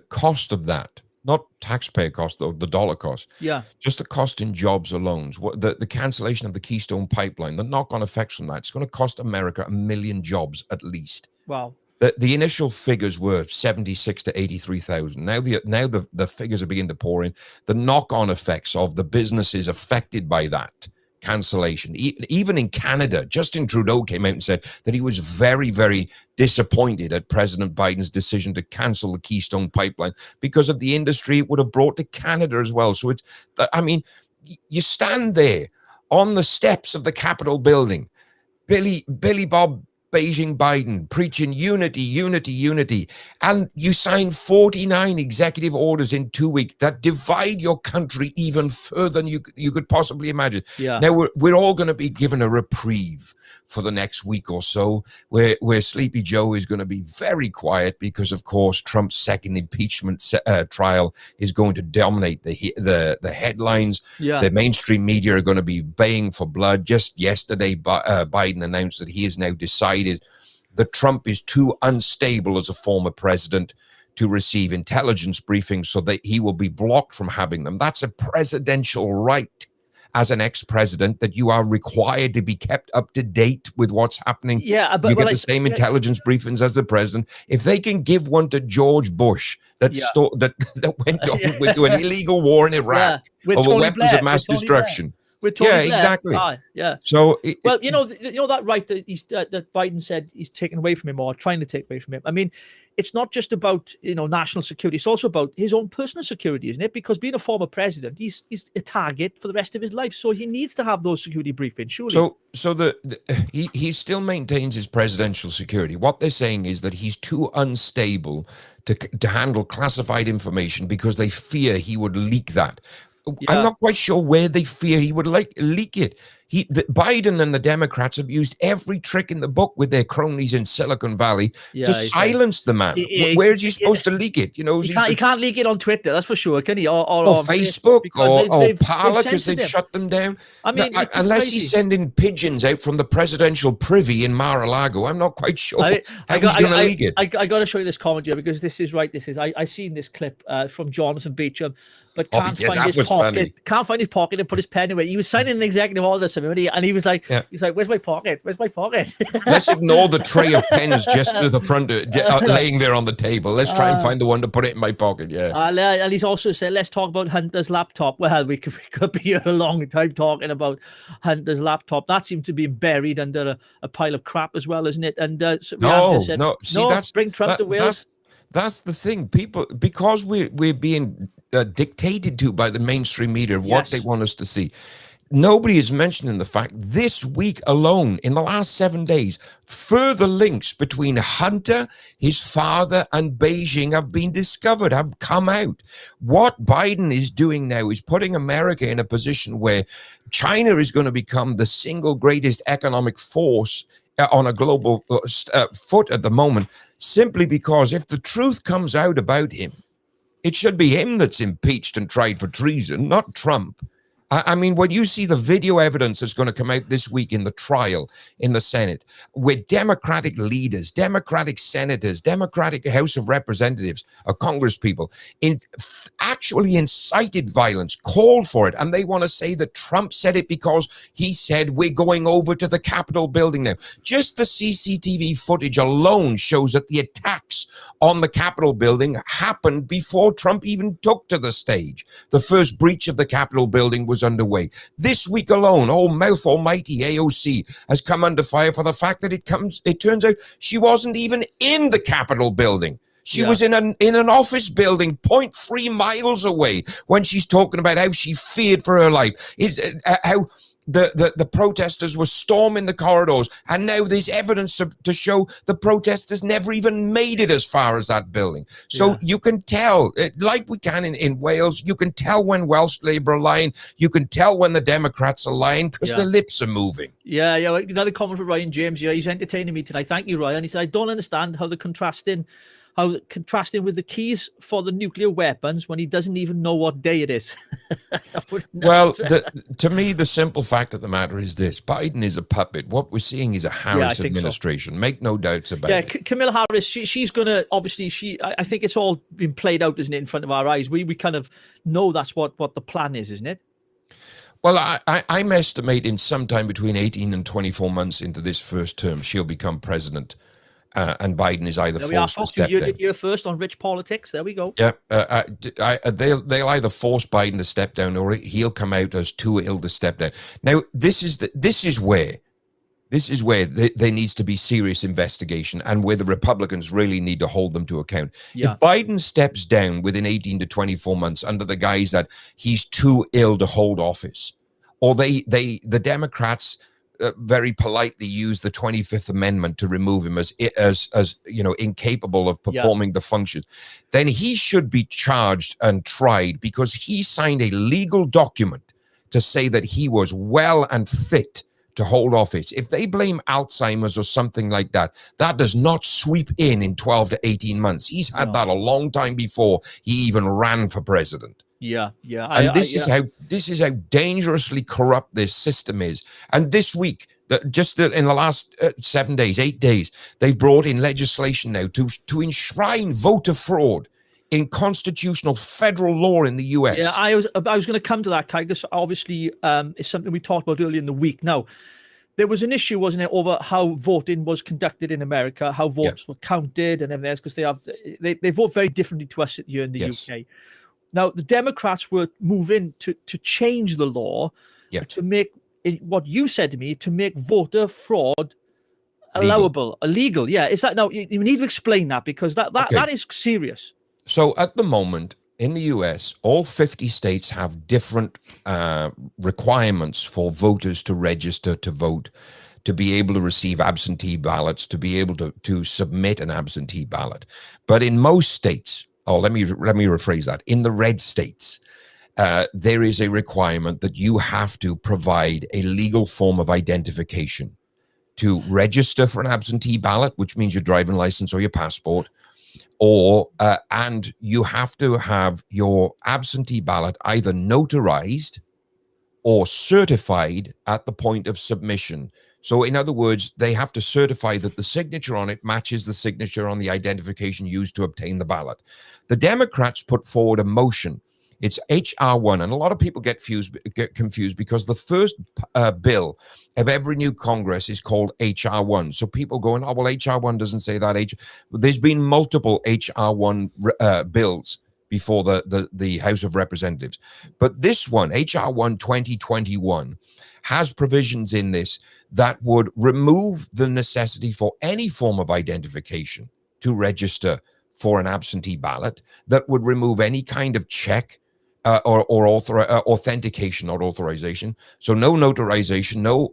Speaker 2: cost of that, not taxpayer cost, though, the dollar cost. Yeah. Just the cost in jobs alone. The cancellation of the Keystone Pipeline, the knock-on effects from that, it's going to cost America 1 million jobs at least.
Speaker 1: Wow.
Speaker 2: The initial figures were 76 to 83,000. Now the figures are beginning to pour in. The knock-on effects of the businesses affected by that cancellation. Even in Canada, Justin Trudeau came out and said that he was very, very disappointed at President Biden's decision to cancel the Keystone Pipeline because of the industry it would have brought to Canada as well. So you stand there on the steps of the Capitol building, Billy Bob Beijing Biden preaching unity, unity, unity, and you sign 49 executive orders in 2 weeks that divide your country even further than you could possibly imagine. Yeah. Now we're all going to be given a reprieve for the next week or so, where Sleepy Joe is going to be very quiet because, of course, Trump's second impeachment trial is going to dominate the headlines. Yeah. The mainstream media are going to be baying for blood. Just yesterday, Biden announced that he has now decided that Trump is too unstable as a former president to receive intelligence briefings, so that he will be blocked from having them. That's a presidential right as an ex-president, that you are required to be kept up to date with what's happening. Yeah, but you get the same intelligence briefings as the president. If they can give one to George Bush that went on with an illegal war in Iraq over weapons of mass destruction. Exactly. Yeah. So,
Speaker 1: that right that Biden said he's taken away from him, or trying to take away from him. I mean, it's not just about national security; it's also about his own personal security, isn't it? Because being a former president, he's a target for the rest of his life, so he needs to have those security briefings. Surely.
Speaker 2: So he still maintains his presidential security. What they're saying is that he's too unstable to handle classified information because they fear he would leak that. Yeah. I'm not quite sure where they fear he would leak it. Biden and the Democrats have used every trick in the book with their cronies in Silicon Valley to silence the man. Where is he supposed to leak it?
Speaker 1: He can't leak it on Twitter, that's for sure, can he? Or
Speaker 2: Facebook, or Parler, because they've shut them down. I mean, unless he's sending pigeons out from the presidential privy in Mar-a-Lago, I'm not quite sure how he's going to leak it.
Speaker 1: I got to show you this comment here, because this is right. I seen this clip from Jonathan Beecham. but can't find his pocket. Funny. Can't find his pocket to put his pen away. He was signing an executive order, and he was like, "Where's my pocket? Where's my pocket?"
Speaker 2: Let's ignore the tray of pens just to the front, laying there on the table. Let's try and find the one to put it in my pocket. Yeah.
Speaker 1: And he's also said, "Let's talk about Hunter's laptop." Well, we could be here a long time talking about Hunter's laptop. That seems to be buried under a pile of crap as well, isn't it? And so
Speaker 2: no. See,
Speaker 1: bring Trump to Wales.
Speaker 2: That's the thing. People, because we're being dictated to by the mainstream media of what they want us to see. Nobody is mentioning the fact this week alone, in the last 7 days, further links between Hunter, his father, and Beijing have been discovered, have come out. What Biden is doing now is putting America in a position where China is going to become the single greatest economic force on a global foot at the moment, simply because if the truth comes out about him, it should be him that's impeached and tried for treason, not Trump. I mean, when you see the video evidence that's going to come out this week in the trial in the Senate, with Democratic leaders, Democratic senators, Democratic House of Representatives, Congress people, actually incited violence, called for it, and they want to say that Trump said it because he said we're going over to the Capitol building now. Just the CCTV footage alone shows that the attacks on the Capitol building happened before Trump even took to the stage. The first breach of the Capitol building was underway. This week alone, mouth almighty AOC has come under fire for the fact that it turns out she wasn't even in the Capitol building. She was in an office building 0.3 miles away when she's talking about how she feared for her life. How the protesters were storming the corridors, and now there's evidence to show the protesters never even made it as far as that building. So you can tell, like we can in Wales, you can tell when Welsh Labour are lying, you can tell when the Democrats are lying, because their lips are moving. Yeah.
Speaker 1: Another comment from Ryan James. He's entertaining me tonight. Thank you, Ryan. He said, I don't understand how contrasting with the keys for the nuclear weapons when he doesn't even know what day it is.
Speaker 2: Well, to me, the simple fact of the matter is this: Biden is a puppet. What we're seeing is a Harris administration. So. Make no doubts about it. Yeah,
Speaker 1: Kamala Harris, she's going to, obviously, I think it's all been played out, isn't it, in front of our eyes. We kind of know that's what the plan is, isn't it?
Speaker 2: Well, I'm estimating sometime between 18 and 24 months into this first term, she'll become president. And Biden is either forced to step down.
Speaker 1: You're first on rich politics. There we go.
Speaker 2: Yeah, they'll either force Biden to step down, or he'll come out as too ill to step down. Now, this is where there needs to be serious investigation, and where the Republicans really need to hold them to account. Yeah. If Biden steps down within 18 to 24 months under the guise that he's too ill to hold office, or the Democrats very politely use the 25th Amendment to remove him as incapable of performing the function, then he should be charged and tried, because he signed a legal document to say that he was well and fit to hold office. If they blame Alzheimer's or something like that, that does not sweep in 12 to 18 months. He's had that a long time before he even ran for president.
Speaker 1: Yeah.
Speaker 2: And this is how dangerously corrupt this system is. And this week, just in the last 8 days, they've brought in legislation now to enshrine voter fraud in constitutional federal law in the US.
Speaker 1: Yeah, I was going to come to that, Kai, because obviously it's something we talked about earlier in the week. Now, there was an issue, wasn't it, over how voting was conducted in America, how votes were counted and everything else, because they vote very differently to us here in the UK. Now, the Democrats were moving to change the law to make what you said to me, to make voter fraud illegal. Yeah, is that now? You need to explain that, because that is serious.
Speaker 2: So at the moment in the US, all 50 states have different requirements for voters to register to vote, to be able to receive absentee ballots, to be able to submit an absentee ballot. But in most states, let me rephrase that. In the red states, there is a requirement that you have to provide a legal form of identification to register for an absentee ballot, which means your driving license or your passport, and you have to have your absentee ballot either notarized or certified at the point of submission. So in other words, they have to certify that the signature on it matches the signature on the identification used to obtain the ballot. The Democrats put forward a motion It's HR1. And a lot of people get confused because the first bill of every new Congress is called HR1. So people going, oh, well, HR1 doesn't say that. There's been multiple HR1 bills before the House of Representatives. But this one, HR1 2021, has provisions in this that would remove the necessity for any form of identification to register for an absentee ballot, that would remove any kind of check or authentication or authorization. So no notarization, no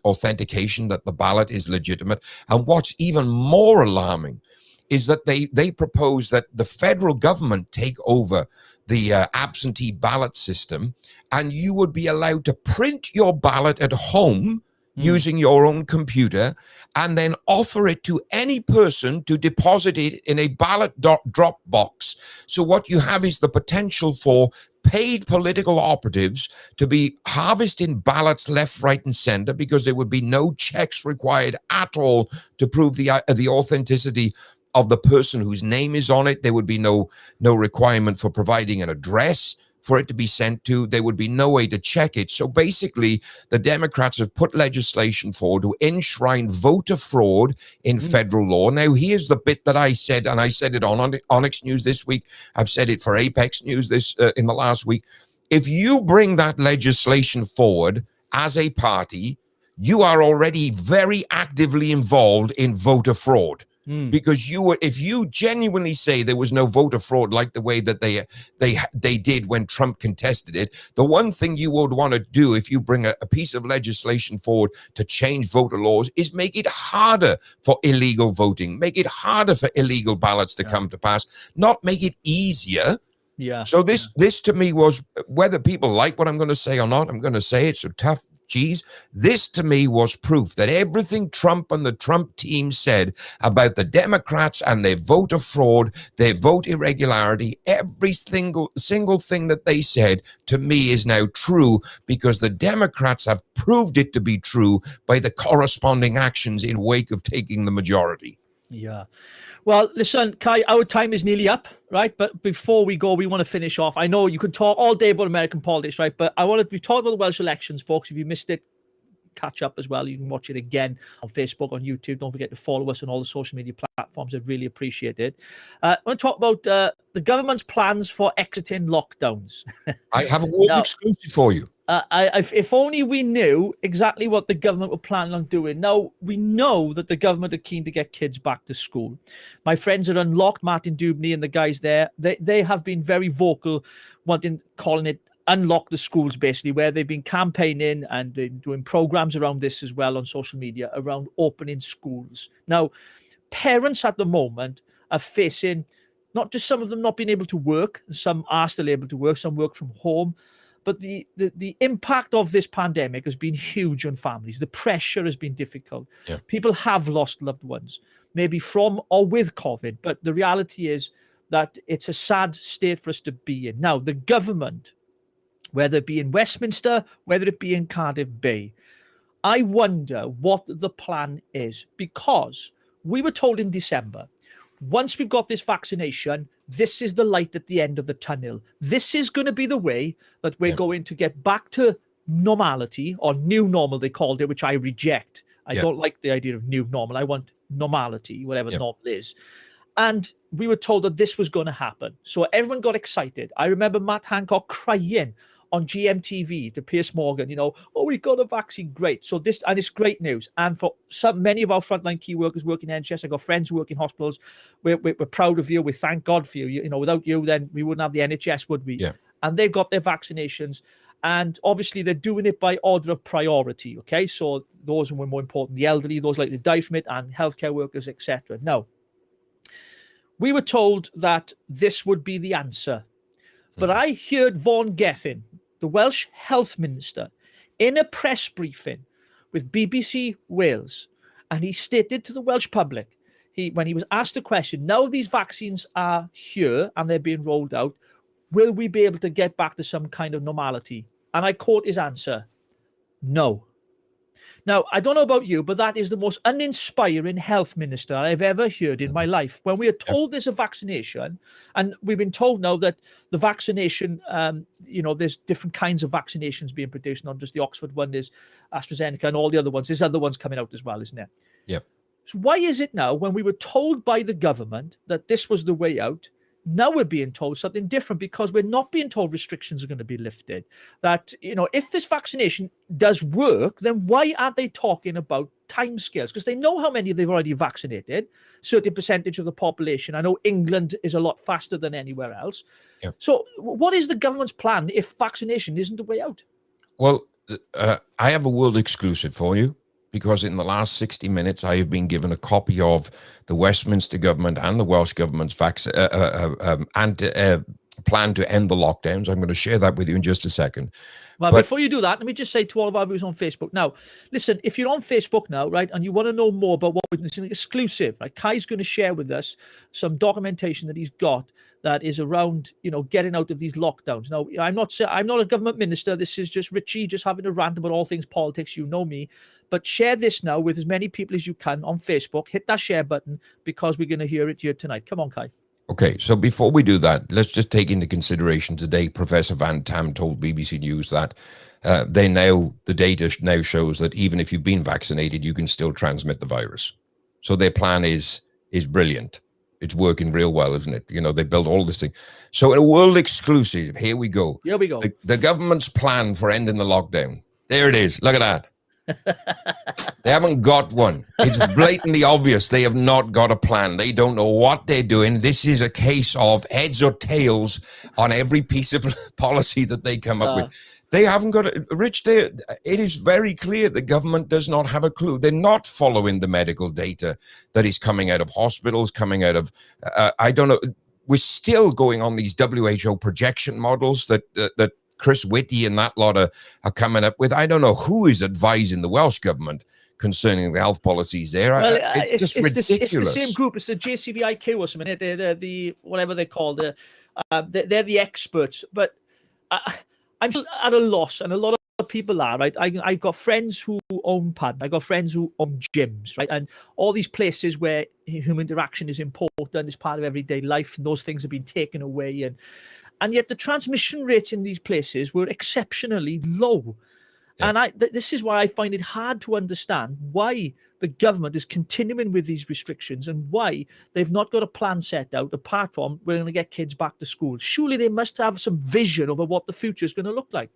Speaker 2: authentication that the ballot is legitimate. And what's even more alarming is that they propose that the federal government take over the absentee ballot system, and you would be allowed to print your ballot at home using your own computer and then offer it to any person to deposit it in a ballot drop box. So what you have is the potential for paid political operatives to be harvesting ballots left, right, and center, because there would be no checks required at all to prove the authenticity of the person whose name is on it. There would be no requirement for providing an address for it to be sent to. There would be no way to check it. So basically, the Democrats have put legislation forward to enshrine voter fraud in federal law. Now, here's the bit that I said, and I said it on Onyx News this week. I've said it for Apex News in the last week. If you bring that legislation forward as a party, you are already very actively involved in voter fraud. Because if you genuinely say there was no voter fraud like the way that they did when Trump contested it, the one thing you would want to do if you bring a piece of legislation forward to change voter laws is make it harder for illegal voting, make it harder for illegal ballots to come to pass, not make it easier. So this to me was, whether people like what I'm going to say or not, I'm going to say it. So tough. Geez, this to me was proof that everything Trump and the Trump team said about the Democrats and their voter fraud, their vote irregularity, every single thing that they said to me is now true, because the Democrats have proved it to be true by the corresponding actions in wake of taking the majority.
Speaker 1: Yeah. Well, listen, Kai, our time is nearly up, right? But before we go, we want to finish off. I know you could talk all day about American politics, right? But we talked about the Welsh elections, folks. If you missed it, catch up as well. You can watch it again on Facebook, on YouTube. Don't forget to follow us on all the social media platforms. I'd really appreciate it. I want to talk about the government's plans for exiting lockdowns.
Speaker 2: I have a world exclusive for you.
Speaker 1: If only we knew exactly what the government were planning on doing. Now, we know that the government are keen to get kids back to school. My friends at Unlocked, Martin Dubney and the guys there, they have been very vocal, calling it Unlock the Schools, basically, where they've been campaigning and doing programs around this as well on social media around opening schools. Now, parents at the moment are facing, not just some of them not being able to work, some are still able to work, some work from home, but the impact of this pandemic has been huge on families. The pressure has been difficult. Yeah. People have lost loved ones, maybe from or with COVID. But the reality is that it's a sad state for us to be in. Now, the government, whether it be in Westminster, whether it be in Cardiff Bay, I wonder what the plan is, because we were told in December, once we've got this vaccination, this is the light at the end of the tunnel. This is going to be the way that we're going to get back to normality, or new normal, they called it, which I reject. I don't like the idea of new normal. I want normality, whatever normal is. And we were told that this was going to happen. So everyone got excited. I remember Matt Hancock crying on GMTV to Piers Morgan, we got a vaccine, great. So it's great news. And for many of our frontline key workers working in NHS, I got friends who work in hospitals. We're proud of you. We thank God for you. Without you, then we wouldn't have the NHS, would we? Yeah. And they've got their vaccinations. And obviously they're doing it by order of priority. Okay. So those who are more important, the elderly, those likely to die from it, and healthcare workers, etc. Now, we were told that this would be the answer. But I heard Vaughan Gethin, the Welsh Health Minister, in a press briefing with BBC Wales, and he stated to the Welsh public, when he was asked a question, now these vaccines are here and they're being rolled out, will we be able to get back to some kind of normality? And I quote his answer, no. Now, I don't know about you, but that is the most uninspiring health minister I've ever heard in my life. When we are told there's a vaccination, and we've been told now that the vaccination, there's different kinds of vaccinations being produced, not just the Oxford one, there's AstraZeneca and all the other ones. There's other ones coming out as well, isn't there?
Speaker 2: Yeah.
Speaker 1: So why is it now, when we were told by the government that this was the way out, now we're being told something different? Because we're not being told restrictions are going to be lifted. That, if this vaccination does work, then why aren't they talking about timescales? Because they know how many they've already vaccinated, certain percentage of the population. I know England is a lot faster than anywhere else. Yeah. So what is the government's plan if vaccination isn't the way out?
Speaker 2: Well, I have a world exclusive for you, because in the last 60 minutes, I have been given a copy of the Westminster government and the Welsh government's plan to end the lockdowns. I'm going to share that with you in just a second.
Speaker 1: Well, before you do that, let me just say to all of our viewers on Facebook. Now, listen, if you're on Facebook now, right, and you want to know more about what we're doing, it's an exclusive, right? Kai's going to share with us some documentation that he's got that is around, getting out of these lockdowns. Now, I'm not a government minister. This is just Richie just having a rant about all things politics. You know me. But share this now with as many people as you can on Facebook. Hit that share button, because we're going to hear it here tonight. Come on, Kai.
Speaker 2: Okay, so before we do that, let's just take into consideration today, Professor Van Tam told BBC News that the data now shows that even if you've been vaccinated, you can still transmit the virus. So their plan is brilliant. It's working real well, isn't it? They built all this thing. So in a world exclusive, here we go.
Speaker 1: Here we go.
Speaker 2: The government's plan for ending the lockdown. There it is. Look at that. They haven't got one. It's blatantly obvious they have not got a plan. They don't know what they're doing. This is a case of heads or tails on every piece of policy that they come up with. They haven't got it. Rich, it is very clear the government does not have a clue. They're not following the medical data that is coming out of hospitals, coming out of, I don't know. We're still going on these WHO projection models that Chris Whitty and that lot are coming up with. I don't know who is advising the Welsh government concerning the health policies there.
Speaker 1: Well,
Speaker 2: it's just ridiculous.
Speaker 1: It's the same group. It's the JCVIQ or something. They're the whatever they're called. They're the experts. But I'm still at a loss, and a lot of people are, right? I've got friends who own pubs. I've got friends who own gyms, right? And all these places where human interaction is important, is part of everyday life, and those things have been taken away. And yet the transmission rates in these places were exceptionally low. Yeah. And this is why I find it hard to understand why the government is continuing with these restrictions and why they've not got a plan set out apart from we're going to get kids back to school. Surely they must have some vision over what the future is going to look like.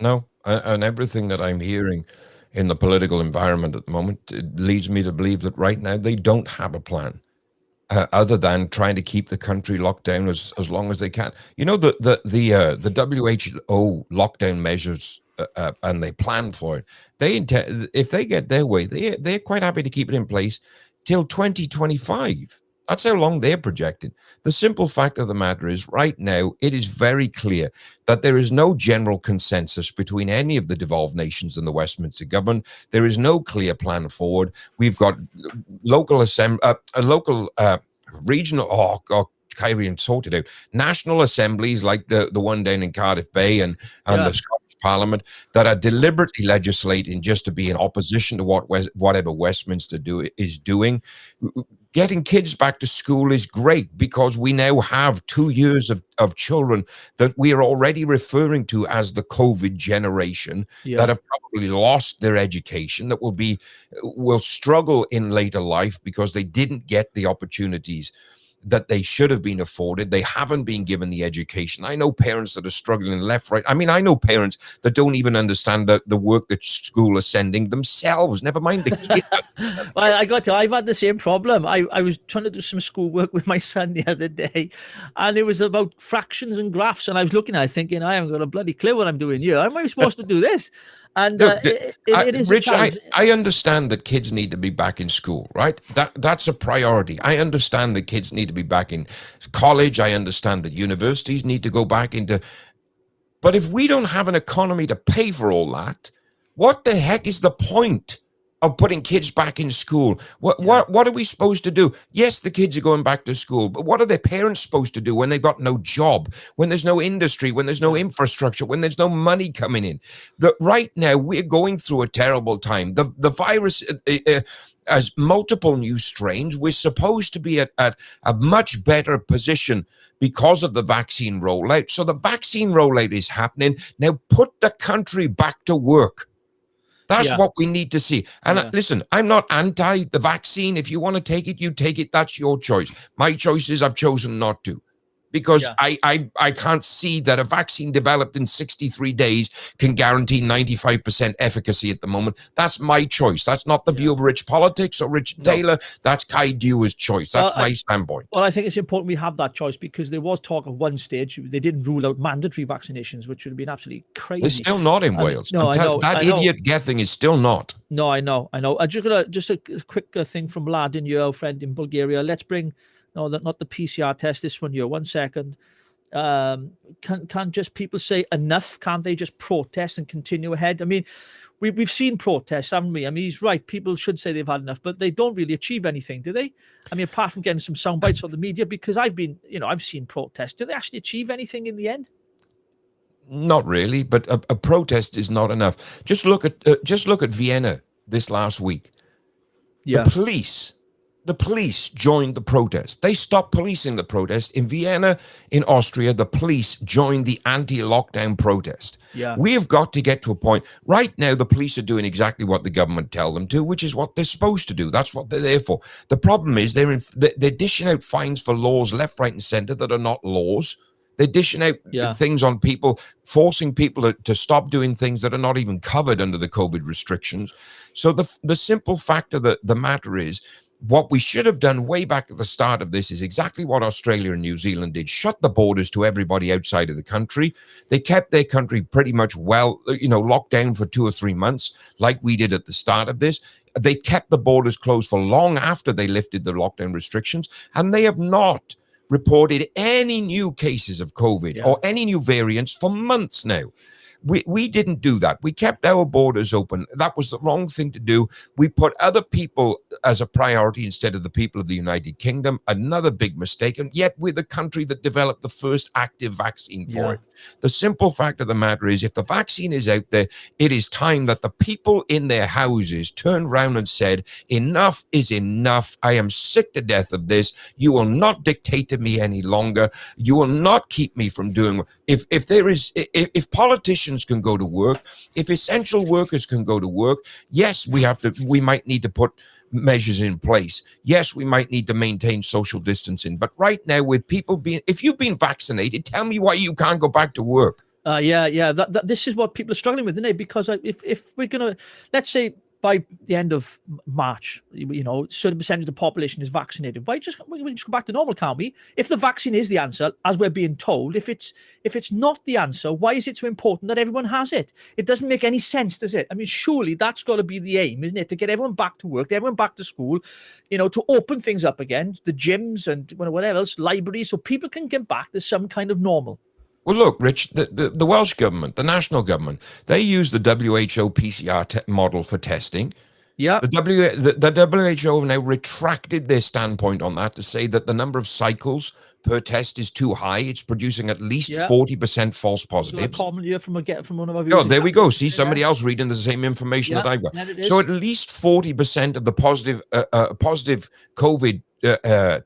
Speaker 2: No, and everything that I'm hearing in the political environment at the moment, it leads me to believe that right now they don't have a plan. Other than trying to keep the country locked down as long as they can. The WHO lockdown measures, and they plan for it. If they get their way, they're quite happy to keep it in place till 2025. That's how long they're projected. The simple fact of the matter is, right now, it is very clear that there is no general consensus between any of the devolved nations and the Westminster government. There is no clear plan forward. We've got regional, Kyrie and sorted out, national assemblies like the one down in Cardiff Bay and the Scottish Parliament that are deliberately legislating just to be in opposition to whatever Westminster is doing. Getting kids back to school is great because we now have 2 years of children that we are already referring to as the COVID generation that have probably lost their education, that will struggle in later life because they didn't get the opportunities that they should have been afforded. They haven't been given the education. I know parents that are struggling left, right. I mean, I know parents that don't even understand the work that school is sending themselves, never mind the kid.
Speaker 1: Well, I've had the same problem. I was trying to do some schoolwork with my son the other day, and it was about fractions and graphs, and I was looking at it thinking, I haven't got a bloody clue what I'm doing here. How am I supposed to do this? And it is
Speaker 2: Rich, I understand that kids need to be back in school, right? That's a priority. I understand that kids need to be back in college. I understand that universities need to go back into. But if we don't have an economy to pay for all that, what the heck is the point of putting kids back in school. What are we supposed to do? Yes, the kids are going back to school, but what are their parents supposed to do when they've got no job, when there's no industry, when there's no infrastructure, when there's no money coming in? Right now, we're going through a terrible time. The virus has multiple new strains. We're supposed to be at a much better position because of the vaccine rollout. So the vaccine rollout is happening. Now put the country back to work. That's what we need to see. And listen, I'm not anti the vaccine. If you want to take it, you take it. That's your choice. My choice is I've chosen not to, because I can't see that a vaccine developed in 63 days can guarantee 95% efficacy at the moment. That's my choice. That's not the view of Rich Politics or Richard Taylor. That's Kai Dewar's choice. That's my standpoint.
Speaker 1: Well, I think it's important we have that choice, because there was talk at one stage they didn't rule out mandatory vaccinations, which would have been absolutely crazy.
Speaker 2: They're still not in Wales.
Speaker 1: No, I know.
Speaker 2: That idiot Gething is still not.
Speaker 1: No, I know. I just a quick thing from Vladin, your friend in Bulgaria. Let's bring... No, not the PCR test. This one here. 1 second. Can just people say enough? Can't they just protest and continue ahead? I mean, we've seen protests, haven't we? I mean, he's right. People should say they've had enough, but they don't really achieve anything, do they? I mean, apart from getting some sound bites on the media, because I've seen protests. Do they actually achieve anything in the end?
Speaker 2: Not really, but a protest is not enough. Just look at Vienna this last week.
Speaker 1: Yeah.
Speaker 2: The police joined the protest. They stopped policing the protest. In Vienna, in Austria, the police joined the anti-lockdown protest.
Speaker 1: Yeah.
Speaker 2: We have got to get to a point. Right now, the police are doing exactly what the government tell them to, which is what they're supposed to do. That's what they're there for. The problem is they're dishing out fines for laws left, right, and center that are not laws. They're dishing out things on people, forcing people to stop doing things that are not even covered under the COVID restrictions. So the simple fact of the matter is, what we should have done way back at the start of this is exactly what Australia and New Zealand did. Shut the borders to everybody outside of the country. They kept their country pretty much locked down for 2 or 3 months, like we did at the start of this. They kept the borders closed for long after they lifted the lockdown restrictions, and they have not reported any new cases of COVID or any new variants for months now. We didn't do that. We kept our borders open. That was the wrong thing to do. We put other people as a priority instead of the people of the United Kingdom. Another big mistake. And yet we're the country that developed the first active vaccine for it. The simple fact of the matter is, if the vaccine is out there, it is time that the people in their houses turned around and said, enough is enough. I am sick to death of this. You will not dictate to me any longer. You will not keep me from doing. If politicians can go to work, if essential workers can go to work, yes, we might need to put measures in place. Yes, we might need to maintain social distancing. But right now, with people if you've been vaccinated, tell me why you can't go back to work.
Speaker 1: This is what people are struggling with, isn't it? Because if we're gonna, let's say, by the end of March, certain percentage of the population is vaccinated. We just go back to normal, can't we? If the vaccine is the answer, as we're being told, if it's not the answer, why is it so important that everyone has it? It doesn't make any sense, does it? I mean, surely that's got to be the aim, isn't it? To get everyone back to work, everyone back to school, to open things up again, the gyms and whatever else, libraries, so people can get back to some kind of normal.
Speaker 2: Well, look, Rich, the Welsh government, the national government, they use the WHO PCR model for testing.
Speaker 1: Yeah.
Speaker 2: The WHO have now retracted their standpoint on that to say that the number of cycles per test is too high. It's producing at least 40% false positives.
Speaker 1: So from one of our viewers.
Speaker 2: Oh, there we go. See, somebody else reading the same information that I've got. So at least 40% of the positive COVID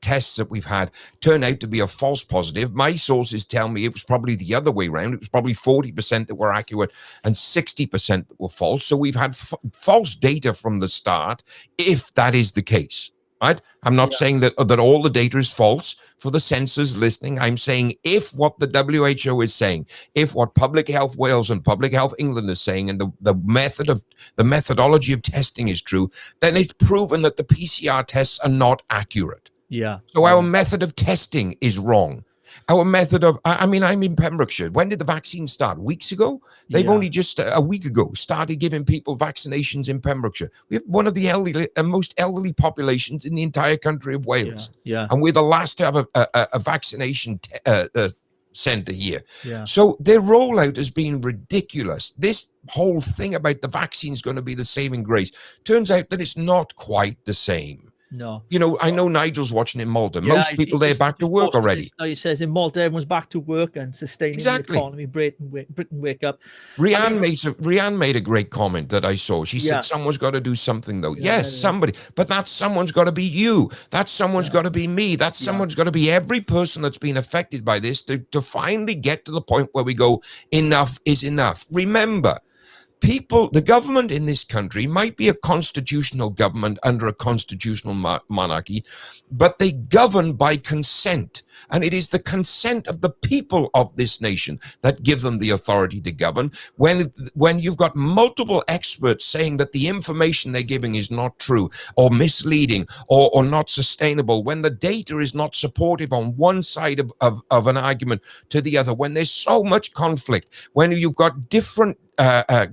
Speaker 2: tests that we've had turn out to be a false positive. My sources tell me it was probably the other way around. It was probably 40% that were accurate and 60% that were false. So we've had false data from the start, if that is the case. Right? I'm not saying that all the data is false for the censors listening. I'm saying if what the WHO is saying, if what Public Health Wales and Public Health England is saying, and the methodology of testing is true, then it's proven that the PCR tests are not accurate.
Speaker 1: Yeah.
Speaker 2: So our method of testing is wrong. Our method of, I'm in Pembrokeshire. When did the vaccine start? Weeks ago? They've only just a week ago started giving people vaccinations in Pembrokeshire. We have one of the most elderly populations in the entire country of Wales.
Speaker 1: Yeah.
Speaker 2: And we're the last to have a vaccination center here.
Speaker 1: Yeah.
Speaker 2: So their rollout has been ridiculous. This whole thing about the vaccine is going to be the saving grace. Turns out that it's not quite the same.
Speaker 1: No.
Speaker 2: You know, I know Nigel's watching in Malta.
Speaker 1: Yeah,
Speaker 2: Most people there back to work already.
Speaker 1: He says in Malta, everyone's back to work and sustaining the economy. Britain wake up.
Speaker 2: Rianne made a great comment that I saw. She said, someone's got to do something, though. Yes, somebody. But that someone's got to be you. That someone's got to be me. That someone's got to be every person that's been affected by this to finally get to the point where we go, enough is enough. Remember, the government in this country might be a constitutional government under a constitutional monarchy, but they govern by consent. And it is the consent of the people of this nation that give them the authority to govern. When you've got multiple experts saying that the information they're giving is not true or misleading or not sustainable, when the data is not supportive on one side of an argument to the other, when there's so much conflict, when you've got different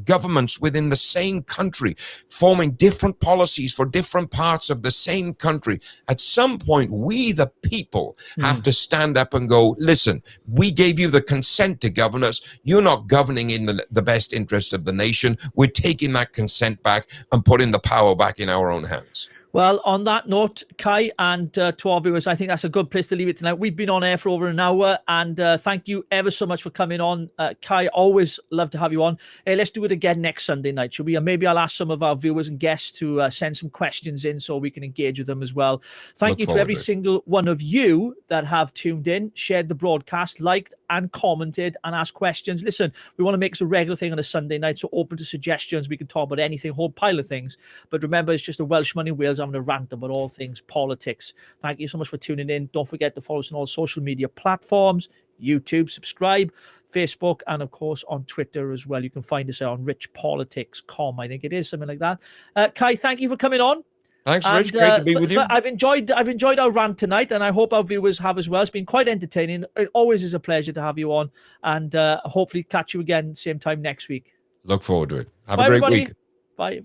Speaker 2: governments within the same country forming different policies for different parts of the same country, at some point we the people have to stand up and go, listen, we gave you the consent to govern us. You're not governing in the best interest of the nation. We're taking that consent back and putting the power back in our own hands.
Speaker 1: Well, on that note, Kai, and to our viewers, I think that's a good place to leave it tonight. We've been on air for over an hour, and thank you ever so much for coming on. Kai, always love to have you on. Hey, let's do it again next Sunday night, shall we? And maybe I'll ask some of our viewers and guests to send some questions in so we can engage with them as well. Thank you to every single one of you that have tuned in, shared the broadcast, liked and commented and asked questions. Listen, we want to make this a regular thing on a Sunday night, so open to suggestions. We can talk about anything, a whole pile of things. But remember, it's just a Welshman in Wales. I'm going to rant about all things politics. Thank you so much for tuning in. Don't forget to follow us on all social media platforms, YouTube, subscribe, Facebook, and of course on Twitter as well. You can find us on richpolitics.com. I think it is something like that. Kai, thank you for coming on.
Speaker 2: Thanks, Rich. Great to be with you.
Speaker 1: I've enjoyed our rant tonight, and I hope our viewers have as well. It's been quite entertaining. It always is a pleasure to have you on, and hopefully catch you again same time next week.
Speaker 2: Look forward to it. Have a great week.
Speaker 1: Bye.